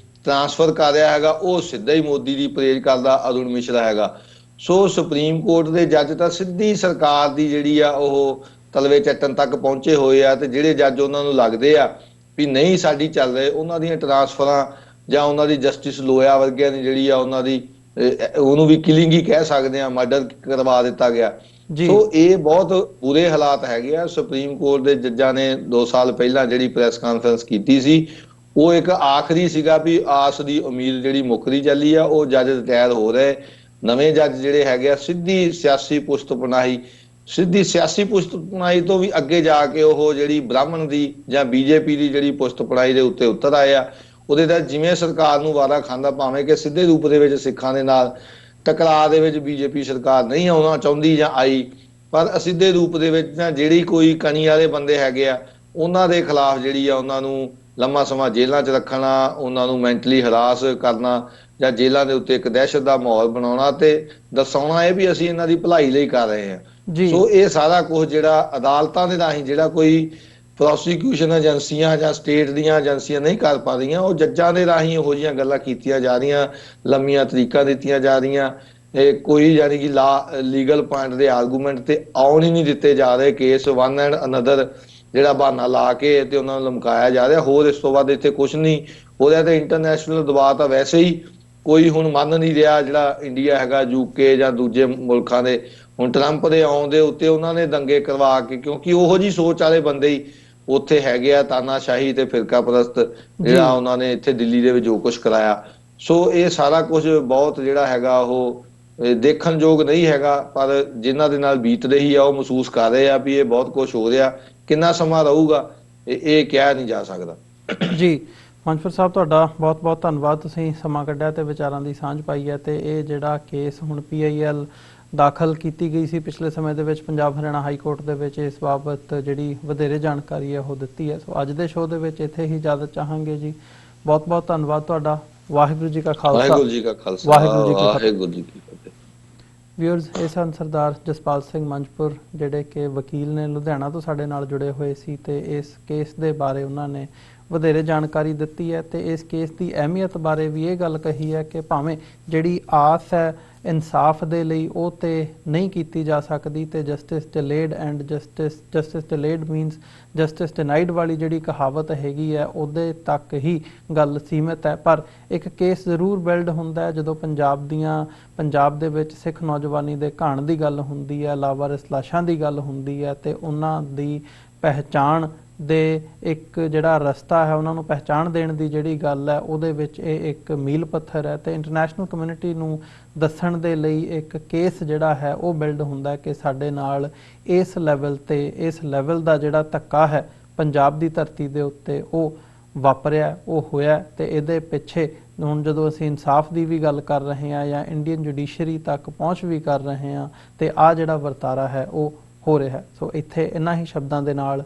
ਟ੍ਰਾਂਸਫਰ ਕਰ ਰਿਹਾ ਹੈਗਾ, ਉਹ ਸਿੱਧਾ ਹੀ ਮੋਦੀ ਦੀ ਪ੍ਰੇਜ਼ ਕਰਦਾ ਅਰੁਣ ਮਿਸ਼ਰਾ ਹੈਗਾ। ਸੋ ਸੁਪਰੀਮ ਕੋਰਟ ਦੇ ਜੱਜ ਤਾਂ ਸਿੱਧੀ ਸਰਕਾਰ ਦੀ ਜਿਹੜੀ ਆ ਉਹ ਤਲਵੇ ਚੱਟਣ ਤੱਕ ਪਹੁੰਚੇ ਹੋਏ ਆ, ਤੇ ਜਿਹੜੇ ਜੱਜ ਉਹਨਾਂ ਨੂੰ ਲੱਗਦੇ ਆ ਵੀ ਨਹੀਂ ਸਾਡੀ ਚੱਲ ਰਹੇ, ਉਹਨਾਂ ਦੀਆਂ ਟ੍ਰਾਂਸਫਰਾਂ ਜਾਂ ਉਹਨਾਂ ਦੀ ਜਸਟਿਸ ਲੋਇਆ ਵਰਗਿਆਂ ਦੀ ਜਿਹੜੀ ਆ ਉਹਨਾਂ ਦੀ ਉਹਨੂੰ ਵੀ ਕਿਲਿੰਗ ਹੀ ਕਹਿ ਸਕਦੇ ਆ, ਮਰਡਰ ਕਰਵਾ ਦਿੱਤਾ ਗਿਆ। ਸੋ ਇਹ ਬਹੁਤ ਬੁਰੇ ਹਾਲਾਤ ਹੈਗੇ ਆ। ਸੁਪਰੀਮ ਕੋਰਟ ਦੇ ਜੱਜਾਂ ਨੇ 2 ਸਾਲ ਪਹਿਲਾਂ ਜਿਹੜੀ ਪ੍ਰੈਸ ਕਾਨਫਰੰਸ ਕੀਤੀ ਸੀ, ਉਹ ਇੱਕ ਆਖਰੀ ਸੀਗਾ ਵੀ ਆਸ ਦੀ ਉਮੀਦ ਜਿਹੜੀ ਮੁੱਕਦੀ ਚੱਲੀ ਆ। ਉਹ ਜੱਜ ਰਿਟਾਇਰ ਹੋ ਰਹੇ, ਨਵੇਂ ਜੱਜ ਜਿਹੜੇ ਹੈਗੇ ਆ ਸਿੱਧੀ ਸਿਆਸੀ ਪੁਸ਼ਤਪਨਾਹੀ ਤੋਂ ਵੀ ਅੱਗੇ ਜਾ ਕੇ ਉਹ ਜਿਹੜੀ ਬ੍ਰਾਹਮਣ ਦੀ ਜਾਂ BJP ਦੀ ਜਿਹੜੀ ਪੁਸ਼ਤਪਨਾਹੀ ਦੇ ਉੱਤੇ ਉਤਰ ਆਏ ਆ। ਉਹਦੇ ਤਾਂ ਜਿਵੇਂ ਸਰਕਾਰ ਨੂੰ ਵਾਰਾ ਖਾਂਦਾ, ਭਾਵੇਂ ਕਿ ਸਿੱਧੇ ਰੂਪ ਦੇ ਵਿੱਚ ਸਿੱਖਾਂ ਦੇ ਨਾਲ ਟਕਰਾਅ ਦੇ ਵਿੱਚ BJP ਸਰਕਾਰ ਨਹੀਂ ਆਉਣਾ ਚਾਹੁੰਦੀ ਜਾਂ ਆਈ, ਪਰ ਅਸਿੱਧੇ ਰੂਪ ਦੇ ਵਿੱਚ ਜਾਂ ਜਿਹੜੀ ਕੋਈ ਕਣੀ ਵਾਲੇ ਬੰਦੇ ਹੈਗੇ ਆ ਉਹਨਾਂ ਦੇ ਖਿਲਾਫ ਜਿਹੜੀ ਆ ਉਹਨਾਂ ਨੂੰ ਲੰਮਾ ਸਮਾਂ ਜੇਲ੍ਹਾਂ 'ਚ ਰੱਖਣਾ, ਉਹਨਾਂ ਨੂੰ ਮੈਂਟਲੀ ਹਰਾਸ ਕਰਨਾ ਜਾਂ ਜੇਲ੍ਹਾਂ ਦੇ ਉੱਤੇ ਇੱਕ ਦਹਿਸ਼ਤ ਦਾ ਮਾਹੌਲ ਬਣਾਉਣਾ ਤੇ ਦਰਸਾਉਣਾ ਇਹ ਵੀ ਅਸੀਂ ਇਹਨਾਂ ਦੀ ਭਲਾਈ ਲਈ ਕਰ ਰਹੇ ਹਾਂ। ਸੋ ਇਹ ਸਾਰਾ ਕੁਝ ਜਿਹੜਾ ਅਦਾਲਤਾਂ ਦੇ ਰਾਹੀਂ ਜਿਹੜਾ ਕੋਈ ਪ੍ਰੋਸੀਕਿਊਸ਼ਨ ਏਜੰਸੀਆਂ ਜਾਂ ਸਟੇਟ ਦੀਆਂ ਏਜੰਸੀਆਂ ਨਹੀਂ ਕਰ ਪਾ ਰਹੀਆਂ, ਉਹ ਜੱਜਾਂ ਦੇ ਰਾਹੀਂ ਇਹੋ ਜਿਹੀਆਂ ਗੱਲਾਂ ਕੀਤੀਆਂ ਜਾ ਰਹੀਆਂ, ਲੰਮੀਆਂ ਤਰੀਕਾਂ ਦਿੱਤੀਆਂ ਜਾ ਰਹੀਆਂ। ਇਹ ਕੋਈ ਯਾਨੀ ਕਿ ਲੀਗਲ ਪੁਆਇੰਟ ਦੇ ਆਰਗੂਮੈਂਟ ਤੇ ਆਉਣ ਹੀ ਨਹੀਂ ਦਿੱਤੇ ਜਾ ਰਹੇ। ਕੇਸ ਵਨ ਐਂਡ ਅਨਦਰ ਜਿਹੜਾ ਬਹਾਨਾ ਲਾ ਕੇ ਤੇ ਉਹਨਾਂ ਨੂੰ ਲਮਕਾਇਆ ਜਾ ਰਿਹਾ। ਹੋਰ ਇਸ ਤੋਂ ਬਾਅਦ ਇੱਥੇ ਕੁਝ ਨਹੀਂ ਹੋ ਰਿਹਾ। ਤੇ ਇੰਟਰਨੈਸ਼ਨਲ ਦਬਾਅ ਤਾਂ ਵੈਸੇ ਹੀ ਕੋਈ ਹੁਣ ਮੰਨ ਨਹੀਂ ਰਿਹਾ, ਜਿਹੜਾ ਇੰਡੀਆ ਹੈਗਾ, UK ਜਾਂ ਦੂਜੇ ਮੁਲਕਾਂ ਦੇ। ਹੁਣ ਟਰੰਪ ਦੇ ਆਉਣ ਦੇ ਉੱਤੇ ਉਹਨਾਂ ਨੇ ਦੰਗੇ ਕਰਵਾ ਕੇ, ਕਿਉਂਕਿ ਉਹੋ ਜਿਹੀ ਸੋਚ ਵਾਲੇ ਬੰਦੇ ਹੀ ਉੱਥੇ ਹੈਗੇ ਆ, ਤਾਨਾਸ਼ਾਹੀ ਤੇ ਫਿਰਕਾ ਪ੍ਰਸਤ, ਜਿਹੜਾ ਉਹਨਾਂ ਨੇ ਇੱਥੇ ਦਿੱਲੀ ਦੇ ਵਿੱਚ ਜੋ ਕੁਝ ਕਰਾਇਆ। ਸੋ ਇਹ ਸਾਰਾ ਕੁਝ ਬਹੁਤ ਜਿਹੜਾ ਹੈਗਾ ਉਹ ਦੇਖਣ ਯੋਗ ਨਹੀਂ ਹੈਗਾ, ਪਰ ਜਿਨ੍ਹਾਂ ਦੇ ਨਾਲ ਬੀਤ ਰਹੀ ਆ ਉਹ ਮਹਿਸੂਸ ਕਰ ਰਹੇ ਆ ਵੀ ਇਹ ਬਹੁਤ ਕੁਝ ਹੋ ਰਿਹਾ। ਕਿੰਨਾ ਸਮਾਂ ਰਹੂਗਾ ਇਹ ਕਿਹਾ ਨਹੀਂ ਜਾ ਸਕਦਾ ਜੀ। ਮਨਪੁਰ ਸਾਹਿਬ, ਤੁਹਾਡਾ ਬਹੁਤ ਬਹੁਤ ਧੰਨਵਾਦ, ਤੁਸੀਂ ਸਮਾਂ ਕੱਢਿਆ ਤੇ ਵਿਚਾਰਾਂ ਦੀ ਸਾਂਝ ਪਾਈ ਹੈ। ਤੇ ਇਹ ਜਿਹੜਾ ਕੇਸ ਹੁਣ PIL ਦਾਖਲ ਕੀਤੀ ਗਈ ਸੀ ਪਿਛਲੇ ਸਮੇਂ ਦੇ ਵਿੱਚ ਪੰਜਾਬ ਹਰਿਆਣਾ ਹਾਈ ਕੋਰਟ ਦੇ ਵਿੱਚ, ਇਸ ਬਾਬਤ ਜਿਹੜੀ ਵਧੇਰੇ ਜਾਣਕਾਰੀ ਹੈ ਉਹ ਦਿੱਤੀ ਹੈ। ਸੋ ਅੱਜ ਦੇ ਸ਼ੋਅ ਦੇ ਵਿੱਚ ਇੱਥੇ ਹੀ ਇਜਾਜ਼ਤ ਚਾਹਾਂਗੇ ਜੀ। ਬਹੁਤ ਬਹੁਤ ਧੰਨਵਾਦ ਤੁਹਾਡਾ। ਵਾਹਿਗੁਰੂ ਜੀ ਕਾ ਖਾਲਸਾ, ਵਾਹਿਗੁਰੂ ਜੀ ਕਾ ਖਾਲਸਾ, ਵਾਹਿਗੁਰੂ ਜੀ ਕੀ ਫਤਿਹ। ਵਿਊਅਰਸ, ਇਹ ਸਨ ਸਰਦਾਰ ਜਸਪਾਲ ਸਿੰਘ ਮੰਜਪੁਰ, ਜਿਹੜੇ ਕਿ ਵਕੀਲ ਨੇ, ਲੁਧਿਆਣਾ ਤੋਂ ਸਾਡੇ ਨਾਲ ਜੁੜੇ ਹੋਏ ਸੀ, ਤੇ ਇਸ ਕੇਸ ਦੇ ਬਾਰੇ ਉਹਨਾਂ ਨੇ ਵਧੇਰੇ ਜਾਣਕਾਰੀ ਦਿੱਤੀ ਹੈ। ਤੇ ਇਸ ਕੇਸ ਦੀ ਅਹਿਮੀਅਤ ਬਾਰੇ ਵੀ ਇਹ ਗੱਲ ਕਹੀ ਹੈ ਕਿ ਭਾਵੇਂ ਜਿਹੜੀ ਆਸ ਹੈ ਇਨਸਾਫ ਦੇ ਲਈ ਉਹ ਤੇ ਨਹੀਂ ਕੀਤੀ ਜਾ ਸਕਦੀ, ਤੇ justice delayed and justice delayed means justice denied ਵਾਲੀ ਜਿਹੜੀ ਕਹਾਵਤ ਹੈਗੀ ਹੈ ਉਹਦੇ ਤੱਕ ਹੀ ਗੱਲ ਸੀਮਿਤ ਹੈ। ਪਰ ਇੱਕ ਕੇਸ ਜ਼ਰੂਰ ਬਿਲਡ ਹੁੰਦਾ ਹੈ ਜਦੋਂ ਪੰਜਾਬ ਦੇ ਵਿੱਚ ਸਿੱਖ ਨੌਜਵਾਨੀ ਦੇ ਘਾਣ ਦੀ ਗੱਲ ਹੁੰਦੀ ਹੈ, ਲਾਵਾਰਿਸ ਲਾਸ਼ਾਂ ਦੀ ਗੱਲ ਹੁੰਦੀ ਹੈ, ਤੇ ਉਹਨਾਂ ਦੀ ਪਹਿਚਾਣ ਦੇ ਇੱਕ ਜਿਹੜਾ ਰਸਤਾ ਹੈ, ਉਹਨਾਂ ਨੂੰ ਪਹਿਚਾਣ ਦੇਣ ਦੀ ਜਿਹੜੀ ਗੱਲ ਹੈ, ਉਹਦੇ ਵਿੱਚ ਇਹ ਇੱਕ ਮੀਲ ਪੱਥਰ ਹੈ। ਤੇ ਇੰਟਰਨੈਸ਼ਨਲ ਕਮਿਊਨਿਟੀ ਨੂੰ ਦੱਸਣ ਦੇ ਲਈ ਇੱਕ ਕੇਸ ਜਿਹੜਾ ਹੈ ਉਹ ਬਿਲਡ ਹੁੰਦਾ ਕਿ ਸਾਡੇ ਨਾਲ ਇਸ ਲੈਵਲ ਤੇ, ਇਸ ਲੈਵਲ ਦਾ ਜਿਹੜਾ ਧੱਕਾ ਹੈ ਪੰਜਾਬ ਦੀ ਧਰਤੀ ਦੇ ਉੱਤੇ ਉਹ ਵਾਪਰਿਆ, ਉਹ ਹੋਇਆ। ਤੇ ਇਹਦੇ ਪਿੱਛੇ ਹੁਣ ਜਦੋਂ ਅਸੀਂ ਇਨਸਾਫ ਦੀ ਵੀ ਗੱਲ ਕਰ ਰਹੇ ਹਾਂ ਜਾਂ ਇੰਡੀਅਨ ਜੁਡੀਸ਼ਰੀ ਤੱਕ ਪਹੁੰਚ ਵੀ ਕਰ ਰਹੇ ਹਾਂ, ਤੇ ਆਹ ਜਿਹੜਾ ਵਰਤਾਰਾ ਹੈ ਉਹ ਹੋ ਰਿਹਾ। ਸੋ ਇੱਥੇ ਇਹਨਾਂ ਹੀ ਸ਼ਬਦਾਂ ਦੇ ਨਾਲ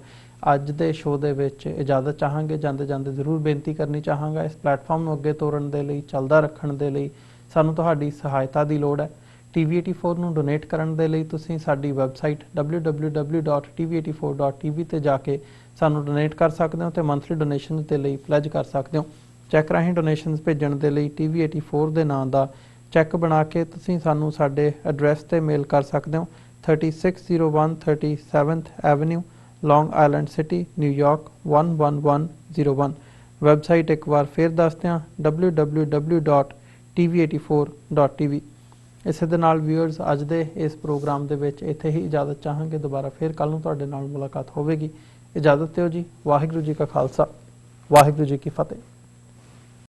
ਅੱਜ ਦੇ ਸ਼ੋਅ ਦੇ ਵਿੱਚ ਇਜਾਜ਼ਤ ਚਾਹਾਂਗੇ। ਜਾਂਦੇ ਜਾਂਦੇ ਜ਼ਰੂਰ ਬੇਨਤੀ ਕਰਨੀ ਚਾਹਾਂਗਾ, ਇਸ ਪਲੇਟਫਾਰਮ ਨੂੰ ਅੱਗੇ ਤੋਰਨ ਦੇ ਲਈ, ਚੱਲਦਾ ਰੱਖਣ ਦੇ ਲਈ ਸਾਨੂੰ ਤੁਹਾਡੀ ਸਹਾਇਤਾ ਦੀ ਲੋੜ ਹੈ। TV84 ਨੂੰ ਡੋਨੇਟ ਕਰਨ ਦੇ ਲਈ ਤੁਸੀਂ ਸਾਡੀ ਵੈਬਸਾਈਟ www.tv84.tv ਤੇ ਜਾ ਕੇ ਸਾਨੂੰ ਡੋਨੇਟ ਕਰ ਸਕਦੇ ਹੋ, ਤੇ ਮੰਥਲੀ ਡੋਨੇਸ਼ਨ ਦੇ ਲਈ ਪਲੈਜ ਕਰ ਸਕਦੇ ਹੋ। ਚੈੱਕ ਰਾਹੀਂ ਡੋਨੇਸ਼ਨਸ ਭੇਜਣ ਦੇ ਲਈ TV84 ਦੇ ਨਾਂ ਦਾ ਚੈੱਕ ਬਣਾ ਕੇ ਤੁਸੀਂ ਸਾਨੂੰ ਸਾਡੇ ਐਡਰੈਸ ਤੇ ਮੇਲ ਕਰ ਸਕਦੇ ਹੋ 3601 37th ਐਵਨਿਊ ਲੌਂਗ ਆਈਲੈਂਡ ਸਿਟੀ ਨਿਊਯਾਰਕ 11101। ਵੈਬਸਾਈਟ ਇੱਕ ਵਾਰ ਫਿਰ ਦੱਸਦੇ ਹਾਂ www.tv84.tv। ਇਸੇ ਦੇ ਨਾਲ ਵਿਊਅਰਸ ਅੱਜ ਦੇ ਇਸ ਪ੍ਰੋਗਰਾਮ ਦੇ ਵਿੱਚ ਇੱਥੇ ਹੀ ਇਜਾਜ਼ਤ ਚਾਹਾਂਗੇ। ਦੁਬਾਰਾ ਫਿਰ ਕੱਲ ਨੂੰ ਤੁਹਾਡੇ ਨਾਲ ਮੁਲਾਕਾਤ ਹੋਵੇਗੀ। ਇਜਾਜ਼ਤ ਦਿਓ ਜੀ। ਵਾਹਿਗੁਰੂ ਜੀ ਕਾ ਖਾਲਸਾ, ਵਾਹਿਗੁਰੂ ਜੀ ਕੀ ਫਤਿਹ।